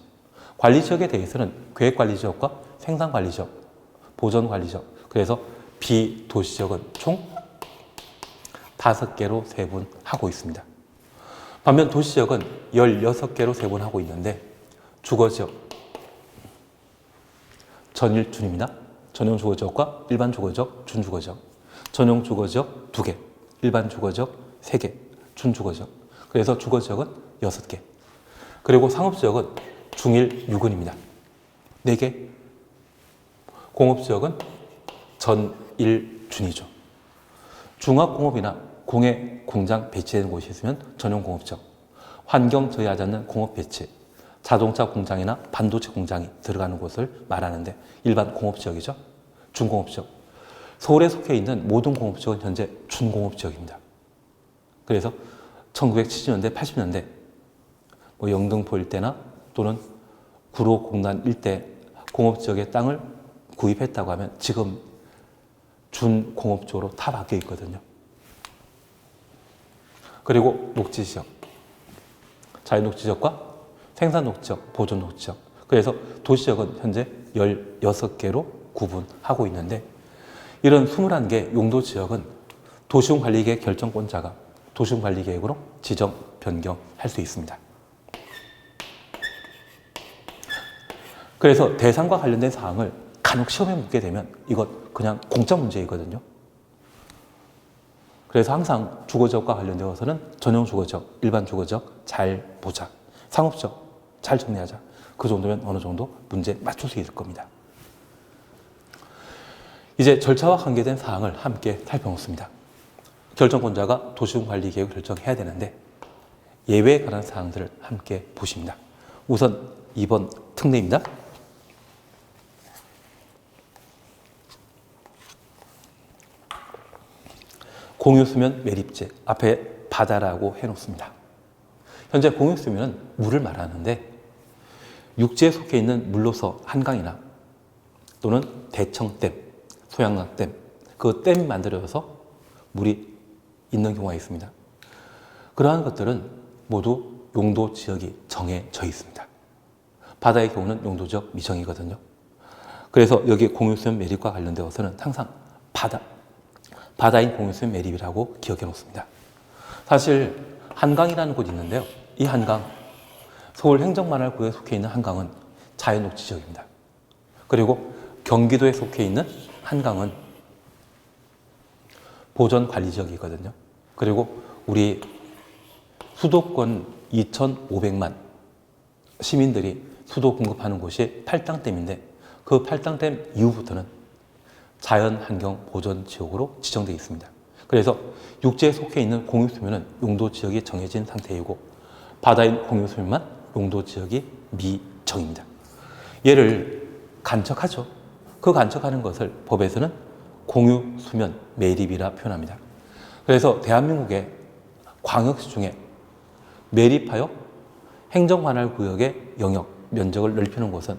관리지역에 대해서는 계획관리지역과 생산관리지역, 보전관리지역, 그래서 비도시 지역은 총 5개로 세분하고 있습니다. 반면 도시 지역은 16개로 세분하고 있는데 주거지역, 전일준입니다. 전용 주거지역과 일반 주거지역, 준주거지역. 전용 주거지역 2개, 일반 주거지역 3개, 준주거지역. 그래서 주거지역은 6개. 그리고 상업지역은 중1 유근입니다. 4개. 공업지역은 전일 준이죠. 중화공업이나 공해 공장 배치되는 곳이 있으면 전용 공업지역. 환경 저해하지 않는 공업 배치. 자동차 공장이나 반도체 공장이 들어가는 곳을 말하는데 일반 공업지역이죠. 준공업지역. 서울에 속해 있는 모든 공업지역은 현재 준공업지역입니다. 그래서 1970년대, 80년대 영등포 일대나 또는 구로공단 일대 공업지역의 땅을 구입했다고 하면 지금 준공업지역으로 다 바뀌어 있거든요. 그리고 녹지지역. 자연녹지지역과 생산녹지지역, 보존녹지지역. 그래서 도시지역은 현재 16개로 구분하고 있는데 이런 21개 용도지역은 도시군관리계획 결정권자가 도시군관리계획으로 지정, 변경할 수 있습니다. 그래서 대상과 관련된 사항을 간혹 시험에 묻게 되면 이것 그냥 공짜 문제이거든요. 그래서 항상 주거지역과 관련되어서는 전용 주거지역, 일반 주거지역 잘 보자. 상업지역 잘 정리하자. 그 정도면 어느 정도 문제 맞출 수 있을 겁니다. 이제 절차와 관계된 사항을 함께 살펴보겠습니다. 결정권자가 도시군 관리 계획을 결정해야 되는데 예외에 관한 사항들을 함께 보십니다. 우선 2번 특례입니다. 공유수면 매립제, 앞에 바다라고 해놓습니다. 현재 공유수면은 물을 말하는데 육지에 속해 있는 물로서 한강이나 또는 대청댐, 소양강댐, 그 댐이 만들어져서 물이 있는 경우가 있습니다. 그러한 것들은 모두 용도 지역이 정해져 있습니다. 바다의 경우는 용도 지역 미정이거든요. 그래서 여기 공유수면 매립과 관련되어서는 항상 바다인 공유수면 매립이라고 기억해 놓습니다. 사실 한강이라는 곳이 있는데요. 이 한강, 서울 행정관할구에 속해 있는 한강은 자연녹지 지역입니다. 그리고 경기도에 속해 있는 한강은 보전관리 지역이거든요. 그리고 우리 수도권 2,500만 시민들이 수도 공급하는 곳이 팔당댐인데 그 팔당댐 이후부터는 자연환경보전지역으로 지정되어 있습니다. 그래서 육지에 속해 있는 공유수면은 용도지역이 정해진 상태이고 바다인 공유수면만 용도지역이 미정입니다. 얘를 간척하죠. 그 간척하는 것을 법에서는 공유수면 매립이라 표현합니다. 그래서 대한민국의 광역시 중에 매립하여 행정관할구역의 영역, 면적을 넓히는 곳은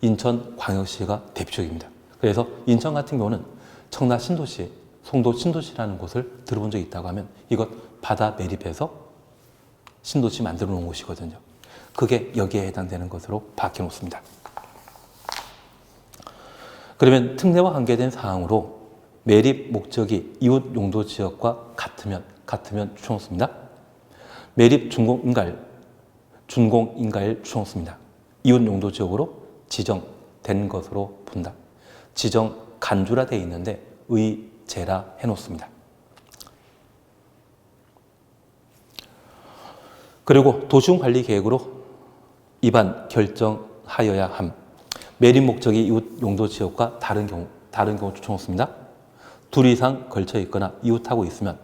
인천광역시가 대표적입니다. 그래서 인천 같은 경우는 청라 신도시, 송도 신도시라는 곳을 들어본 적이 있다고 하면 이것 바다 매립해서 신도시 만들어 놓은 곳이거든요. 그게 여기에 해당되는 것으로 밝혀 놓습니다. 그러면 특례와 관계된 사항으로 매립 목적이 이웃 용도 지역과 같으면 추천없습니다. 매립 준공인가를 추천없습니다. 이웃 용도 지역으로 지정된 것으로 본다. 지정 간주라 되어 있는데 의제라 해놓습니다. 그리고 도시군관리계획으로 입안 결정하여야 함. 매립 목적이 이웃 용도 지역과 다른 경우 추천없습니다. 둘 이상 걸쳐 있거나 이웃하고 있으면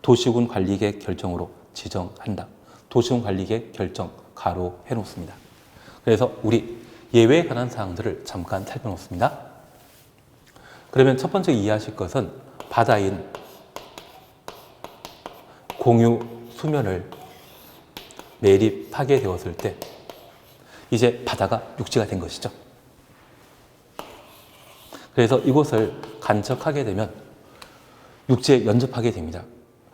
도시군관리계획 결정으로 지정한다. 도시군관리계획 결정 가로 해놓습니다. 그래서 우리 예외에 관한 사항들을 잠깐 살펴놓습니다. 그러면 첫 번째 이해하실 것은 바다인 공유 수면을 매립하게 되었을 때 이제 바다가 육지가 된 것이죠. 그래서 이곳을 간척하게 되면 육지에 연접하게 됩니다.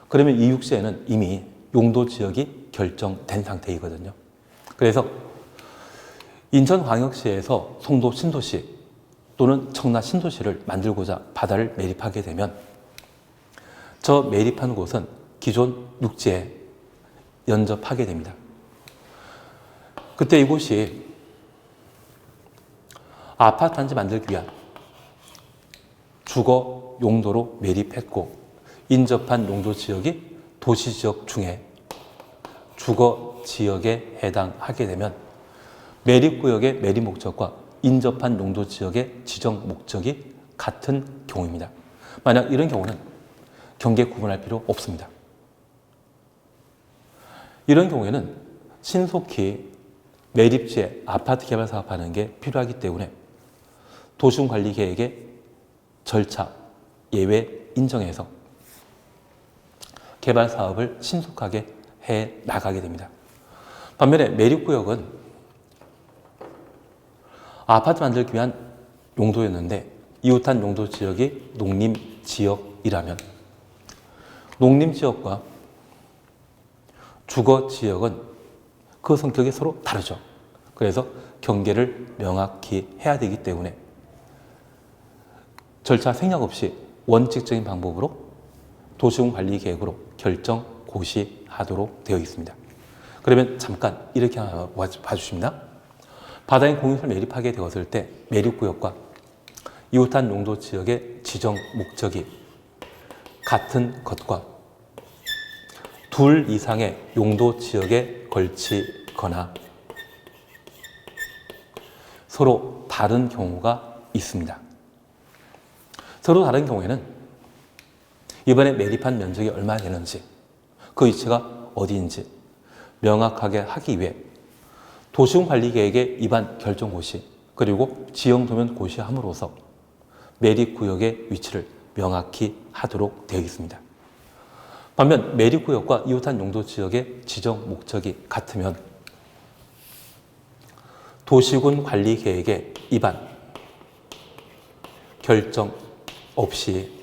그러면 이 육지에는 이미 용도 지역이 결정된 상태이거든요. 그래서 인천광역시에서 송도 신도시 또는 청라 신도시를 만들고자 바다를 매립하게 되면 저 매립한 곳은 기존 육지에 연접하게 됩니다. 그때 이곳이 아파트 단지 만들기 위한 주거 용도로 매립했고 인접한 용도 지역이 도시지역 중에 주거 지역에 해당하게 되면 매립구역의 매립 목적과 인접한 용도 지역의 지정 목적이 같은 경우입니다. 만약 이런 경우는 경계 구분할 필요 없습니다. 이런 경우에는 신속히 매립지에 아파트 개발 사업하는 게 필요하기 때문에 도시군관리계획의 절차, 예외 인정해서 개발 사업을 신속하게 해 나가게 됩니다. 반면에 매립구역은 아파트 만들기 위한 용도였는데 이웃한 용도 지역이 농림지역이라면 농림지역과 주거지역은 그 성격이 서로 다르죠. 그래서 경계를 명확히 해야 되기 때문에 절차 생략 없이 원칙적인 방법으로 도시군관리계획으로 결정 고시하도록 되어 있습니다. 그러면 잠깐 이렇게 봐주십니다. 바다인 공유를 매립하게 되었을 때 매립구역과 이웃한 용도 지역의 지정 목적이 같은 것과 둘 이상의 용도 지역에 걸치거나 서로 다른 경우가 있습니다. 서로 다른 경우에는 이번에 매립한 면적이 얼마나 되는지 그 위치가 어디인지 명확하게 하기 위해 도시군 관리계획의 입안 결정 고시 그리고 지형도면 고시함으로써 매립구역의 위치를 명확히 하도록 되어 있습니다. 반면 매립구역과 이웃한 용도지역의 지정 목적이 같으면 도시군 관리계획의 입안 결정 없이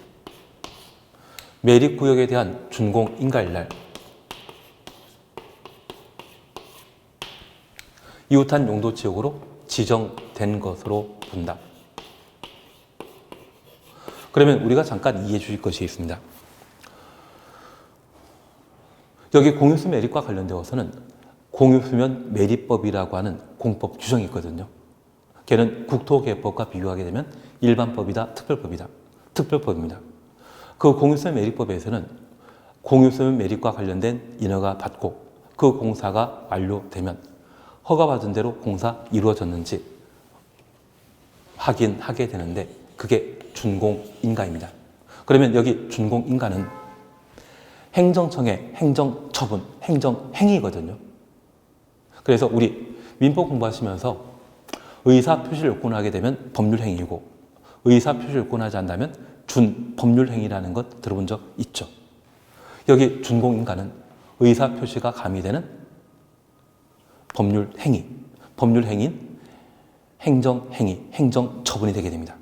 매립구역에 대한 준공 인가일날 이웃한 용도지역으로 지정된 것으로 본다. 그러면 우리가 잠깐 이해해 주실 것이 있습니다. 여기 공유수 매립과 관련되어서는 공유수면 매립법이라고 하는 공법 규정이 있거든요. 걔는 국토개혁법과 비교하게 되면 일반법이다, 특별법이다. 특별법입니다. 그 공유수면 매립법에서는 공유수면 매립과 관련된 인허가 받고 그 공사가 완료되면 허가받은 대로 공사 이루어졌는지 확인하게 되는데 그게 준공인가입니다. 그러면 여기 준공인가는 행정청의 행정처분, 행정행위거든요. 그래서 우리 민법 공부하시면서 의사표시를 요건하게 되면 법률행위이고 의사표시를 요건하지 않는다면 준법률행위라는 것 들어본 적 있죠. 여기 준공인가는 의사표시가 가미되는 법률행위, 법률행위인 행정행위, 행정처분이 되게 됩니다.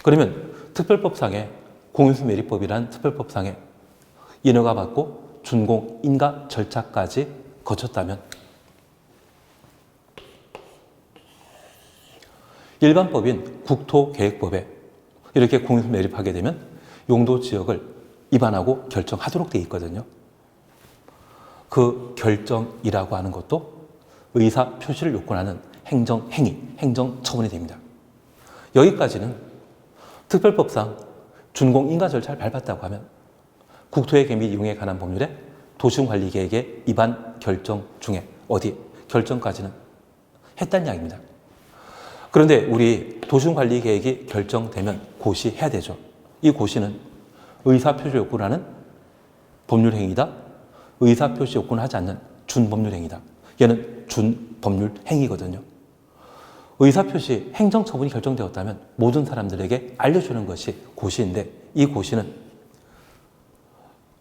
그러면 특별법상의 공유수 매립법이라는 특별법상의 인허가 받고 준공인가 절차까지 거쳤다면 일반법인 국토계획법에 이렇게 공유수 매립하게 되면 용도지역을 입안하고 결정하도록 되어 있거든요. 그 결정이라고 하는 것도 의사표시를 요건하는 행정행위, 행정처분이 됩니다. 여기까지는 특별법상 준공인가 절차를 밟았다고 하면 국토의 개미 이용에 관한 법률에 도시군관리계획의 입안 결정 중에 어디 결정까지는 했다는 이야기입니다. 그런데 우리 도시군관리계획이 결정되면 고시해야 되죠. 이 고시는 의사표시 요건하는 법률행위다. 의사표시 요건하지 않는 준법률행위다. 얘는 준법률행위거든요. 의사표시 행정처분이 결정되었다면 모든 사람들에게 알려주는 것이 고시인데 이 고시는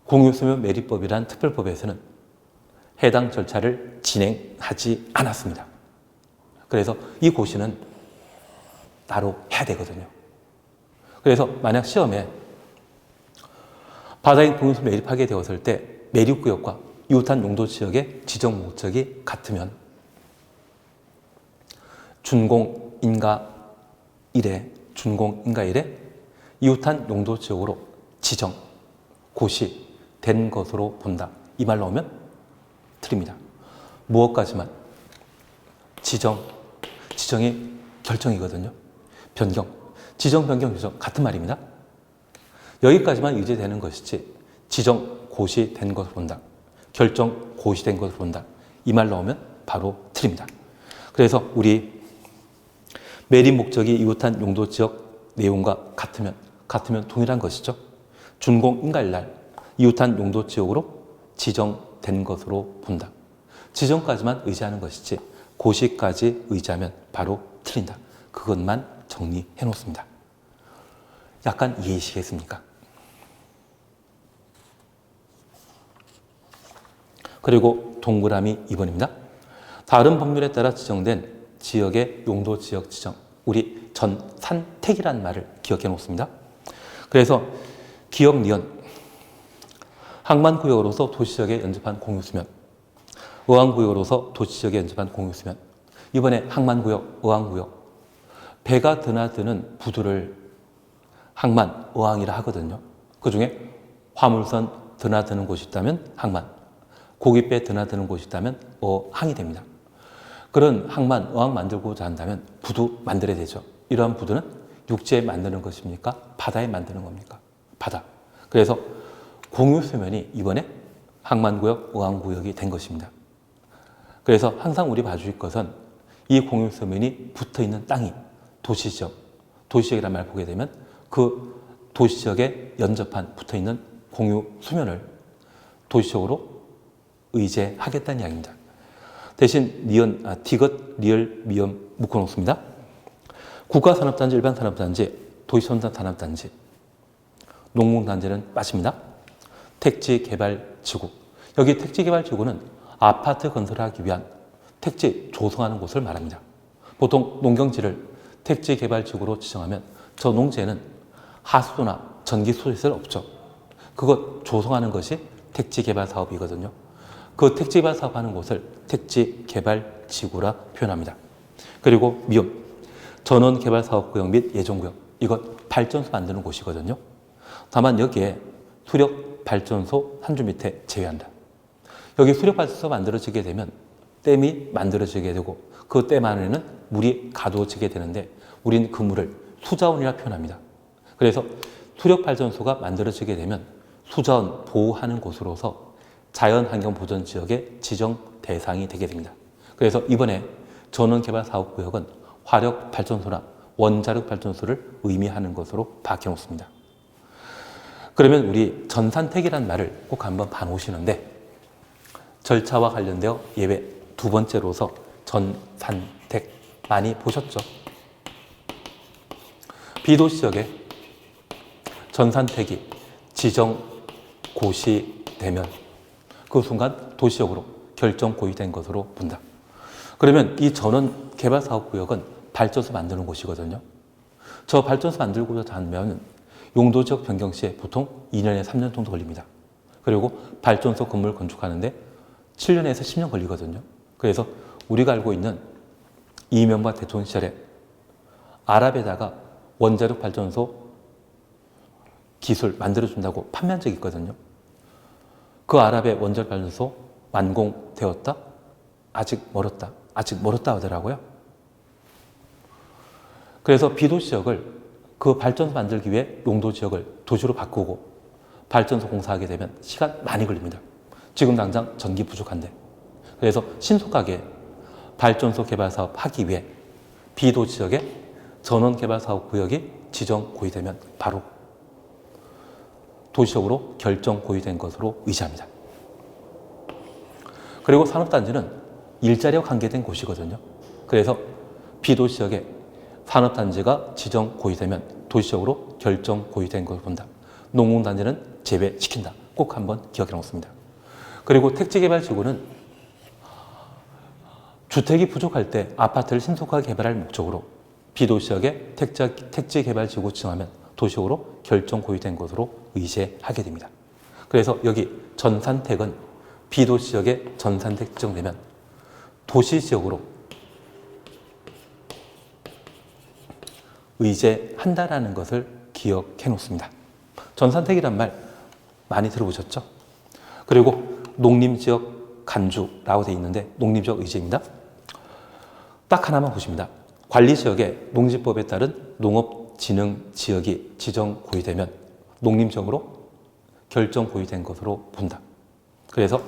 공유수면 매립법이란 특별법에서는 해당 절차를 진행하지 않았습니다. 그래서 이 고시는 따로 해야 되거든요. 그래서 만약 시험에 바다인 공유수 매립하게 되었을 때 매립구역과 이웃한 용도지역의 지정 목적이 같으면 준공인가 일에 이웃한 용도지역으로 지정, 고시된 것으로 본다. 이 말 나오면 틀립니다. 무엇까지만 지정이 결정이거든요. 변경, 지정, 변경, 규정 같은 말입니다. 여기까지만 의제되는 것이지 지정, 고시된 것으로 본다. 결정, 고시된 것으로 본다. 이 말 나오면 바로 틀립니다. 그래서 우리 매립 목적이 이웃한 용도지역 내용과 같으면 동일한 것이죠. 준공인가일 날 이웃한 용도지역으로 지정된 것으로 본다. 지정까지만 의지하는 것이지 고시까지 의지하면 바로 틀린다. 그것만 정리해 놓습니다. 약간 이해하시겠습니까? 그리고 동그라미 2번입니다. 다른 법률에 따라 지정된 지역의 용도지역 지정. 우리 전산택이라는 말을 기억해 놓습니다. 그래서 기역, 니은, 항만구역으로서 도시지역에 연접한 공유수면, 어항구역으로서 도시지역에 연접한 공유수면, 이번에 항만구역, 어항구역, 배가 드나드는 부두를 항만, 어항이라 하거든요. 그 중에 화물선 드나드는 곳이 있다면 항만, 고깃배 드나드는 곳이 있다면 어항이 됩니다. 그런 항만, 어항 만들고자 한다면 부두 만들어야 되죠. 이러한 부두는 육지에 만드는 것입니까? 바다에 만드는 겁니까? 바다. 그래서 공유수면이 이번에 항만구역, 어항구역이 된 것입니다. 그래서 항상 우리 봐주실 것은 이 공유수면이 붙어있는 땅이 도시지역, 도시지역이라는 말 보게 되면 그 도시지역에 연접한 붙어있는 공유수면을 도시지역으로 의제하겠다는 이야기입니다. 대신 디귿, 리을, 미음 묶어놓습니다. 국가산업단지, 일반산업단지, 도시첨단산업단지, 농공단지는 빠집니다. 택지개발지구. 여기 택지개발지구는 아파트 건설하기 위한 택지 조성하는 곳을 말합니다. 보통 농경지를 택지개발지구로 지정하면 저 농지에는 하수도나 전기수도시설 없죠. 그것 조성하는 것이 택지개발사업이거든요. 그 택지개발사업하는 곳을 택지개발지구라 표현합니다. 그리고 미음, 전원개발사업구역 및 예정구역. 이것 발전소 만드는 곳이거든요. 다만 여기에 수력발전소 한 줄 밑에 제외한다. 여기 수력발전소 만들어지게 되면 댐이 만들어지게 되고 그 댐 안에는 물이 가두어지게 되는데 우리는 그 물을 수자원이라 표현합니다. 그래서 수력발전소가 만들어지게 되면 수자원 보호하는 곳으로서 자연환경보전지역의 지정 대상이 되게 됩니다. 그래서 이번에 전원개발사업구역은 화력발전소나 원자력발전소를 의미하는 것으로 바뀌어놓습니다. 그러면 우리 전산택이라는 말을 꼭 한번 봐놓으시는데 절차와 관련되어 예외 두 번째로서 전산택 많이 보셨죠? 비도시지역에 전산택이 지정 고시되면 그 순간 도시적으로 결정 고시된 것으로 본다. 그러면 이 전원 개발사업구역은 발전소 만드는 곳이거든요. 저 발전소 만들고자 하면 용도지역 변경 시에 보통 2년에서 3년 정도 걸립니다. 그리고 발전소 건물 건축하는데 7년에서 10년 걸리거든요. 그래서 우리가 알고 있는 이명박 대통령 시절에 아랍에다가 원자력 발전소 기술 만들어준다고 판매한 적이 있거든요. 그 아랍의 원자력 발전소 완공되었다? 아직 멀었다. 아직 멀었다 하더라고요. 그래서 비도시지역을 그 발전소 만들기 위해 용도지역을 도시로 바꾸고 발전소 공사하게 되면 시간 많이 걸립니다. 지금 당장 전기 부족한데. 그래서 신속하게 발전소 개발 사업 하기 위해 비도시지역에 전원 개발 사업 구역이 지정 고의되면 바로 도시적으로 결정 고의된 것으로 의지합니다. 그리고 산업단지는 일자리와 관계된 곳이거든요. 그래서 비도시지역에 산업단지가 지정 고의되면 도시적으로 결정 고의된 것을 본다. 농공단지는 제외시킨다. 꼭 한번 기억해 놓습니다. 그리고 택지개발지구는 주택이 부족할 때 아파트를 신속하게 개발할 목적으로 비도시지역에 택지개발지구 지정하면 도시적으로 결정 고의된 것으로 의제하게 됩니다. 그래서 여기 전산택은 비도시지역에 전산택 지정되면 도시지역으로 의제한다라는 것을 기억해 놓습니다. 전산택이란 말 많이 들어보셨죠? 그리고 농림지역 간주라고 되어 있는데 농림지역 의제입니다. 딱 하나만 보십니다. 관리지역에 농지법에 따른 농업진흥지역이 지정 고의되면 농림지역으로 결정 고의된 것으로 본다. 그래서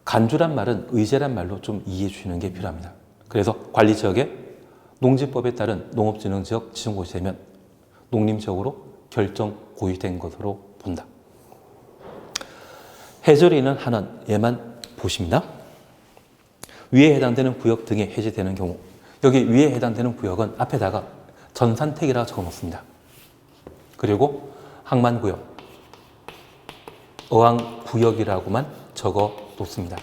간주란 말은 의제란 말로 좀 이해해 주시는 게 필요합니다. 그래서 관리지역에 농지법에 따른 농업진흥지역 지정 고시되면 농림지역으로 결정 고의된 것으로 본다. 해절이 있는 한원 얘만 보십니다. 위에 해당되는 구역 등에 해제되는 경우 여기 위에 해당되는 구역은 앞에다가 전산택이라고 적어 놓습니다. 그리고 항만구역, 어항구역이라고만 적어 놓습니다.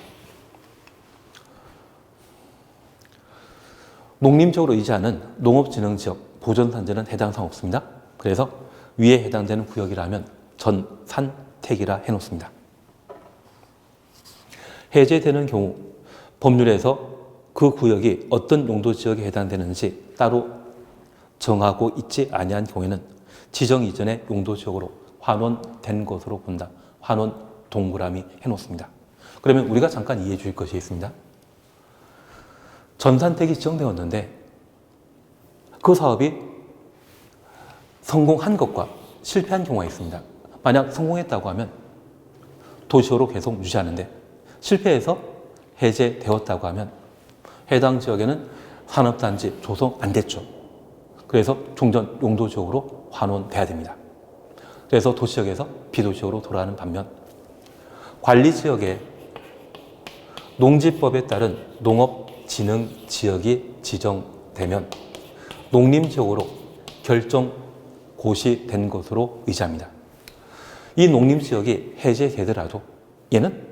농림적으로 의지하는 농업진흥지역, 보존단지는 해당 사항 없습니다. 그래서 위에 해당되는 구역이라면 전산택이라 해놓습니다. 해제되는 경우 법률에서 그 구역이 어떤 용도지역에 해당되는지 따로 정하고 있지 아니한 경우에는 지정 이전의 용도지역으로 환원된 것으로 본다. 환원 동그라미 해놓습니다. 그러면 우리가 잠깐 이해해 줄 것이 있습니다. 전산택이 지정되었는데 그 사업이 성공한 것과 실패한 경우가 있습니다. 만약 성공했다고 하면 도시로 계속 유지하는데 실패해서 해제되었다고 하면 해당 지역에는 산업단지 조성 안 됐죠. 그래서 종전 용도지역으로 환원돼야 됩니다. 그래서 도시지역에서 비도시지역으로 돌아가는 반면 관리지역에 농지법에 따른 농업진흥지역이 지정되면 농림지역으로 결정 고시된 것으로 의지합니다. 이 농림지역이 해제되더라도 얘는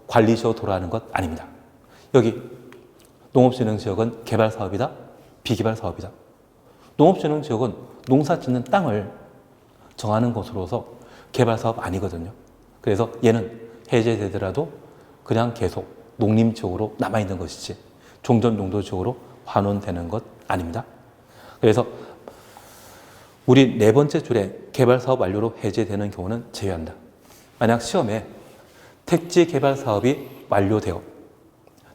관리지역으로 돌아가는 것 아닙니다. 여기 농업진흥지역은 개발사업이다, 비개발사업이다. 농업진흥지역은 농사 짓는 땅을 정하는 것으로서 개발사업 아니거든요. 그래서 얘는 해제되더라도 그냥 계속 농림지역으로 남아있는 것이지 종전용도지역으로 환원되는 것 아닙니다. 그래서 우리 네 번째 줄에 개발사업 완료로 해제되는 경우는 제외한다. 만약 시험에 택지개발사업이 완료되어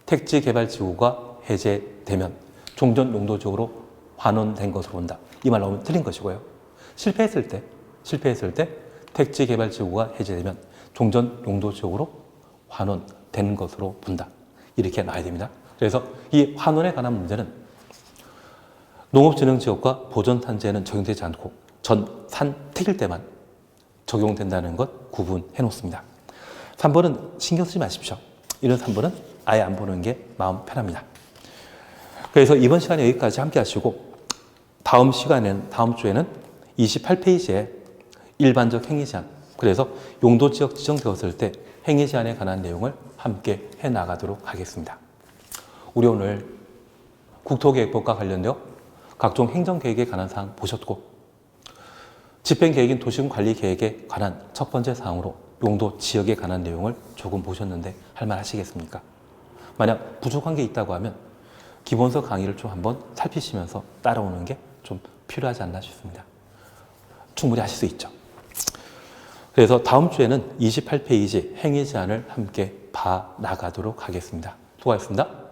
택지개발지구가 해제되면 종전용도지역으로 환원된 것으로 본다. 이 말 나오면 틀린 것이고요. 실패했을 때 택지개발지구가 해제되면 종전용도지역으로 환원된 것으로 본다. 이렇게 나와야 됩니다. 그래서 이 환원에 관한 문제는 농업진흥지역과 보전탄지에는 적용되지 않고 전 산택일 때만 적용된다는 것 구분해 놓습니다. 3번은 신경 쓰지 마십시오. 이런 3번은 아예 안 보는 게 마음 편합니다. 그래서 이번 시간에 여기까지 함께 하시고 다음 주에는 28페이지에 일반적 행위제한, 그래서 용도지역 지정되었을 때 행위제한에 관한 내용을 함께 해나가도록 하겠습니다. 우리 오늘 국토계획법과 관련되어 각종 행정계획에 관한 사항 보셨고 집행계획인 도시군관리계획에 관한 첫 번째 사항으로 용도지역에 관한 내용을 조금 보셨는데 할 말 하시겠습니까? 만약 부족한 게 있다고 하면 기본서 강의를 좀 한번 살피시면서 따라오는 게 좀 필요하지 않나 싶습니다. 충분히 하실 수 있죠. 그래서 다음 주에는 28페이지 행위 제한을 함께 봐 나가도록 하겠습니다. 수고하셨습니다.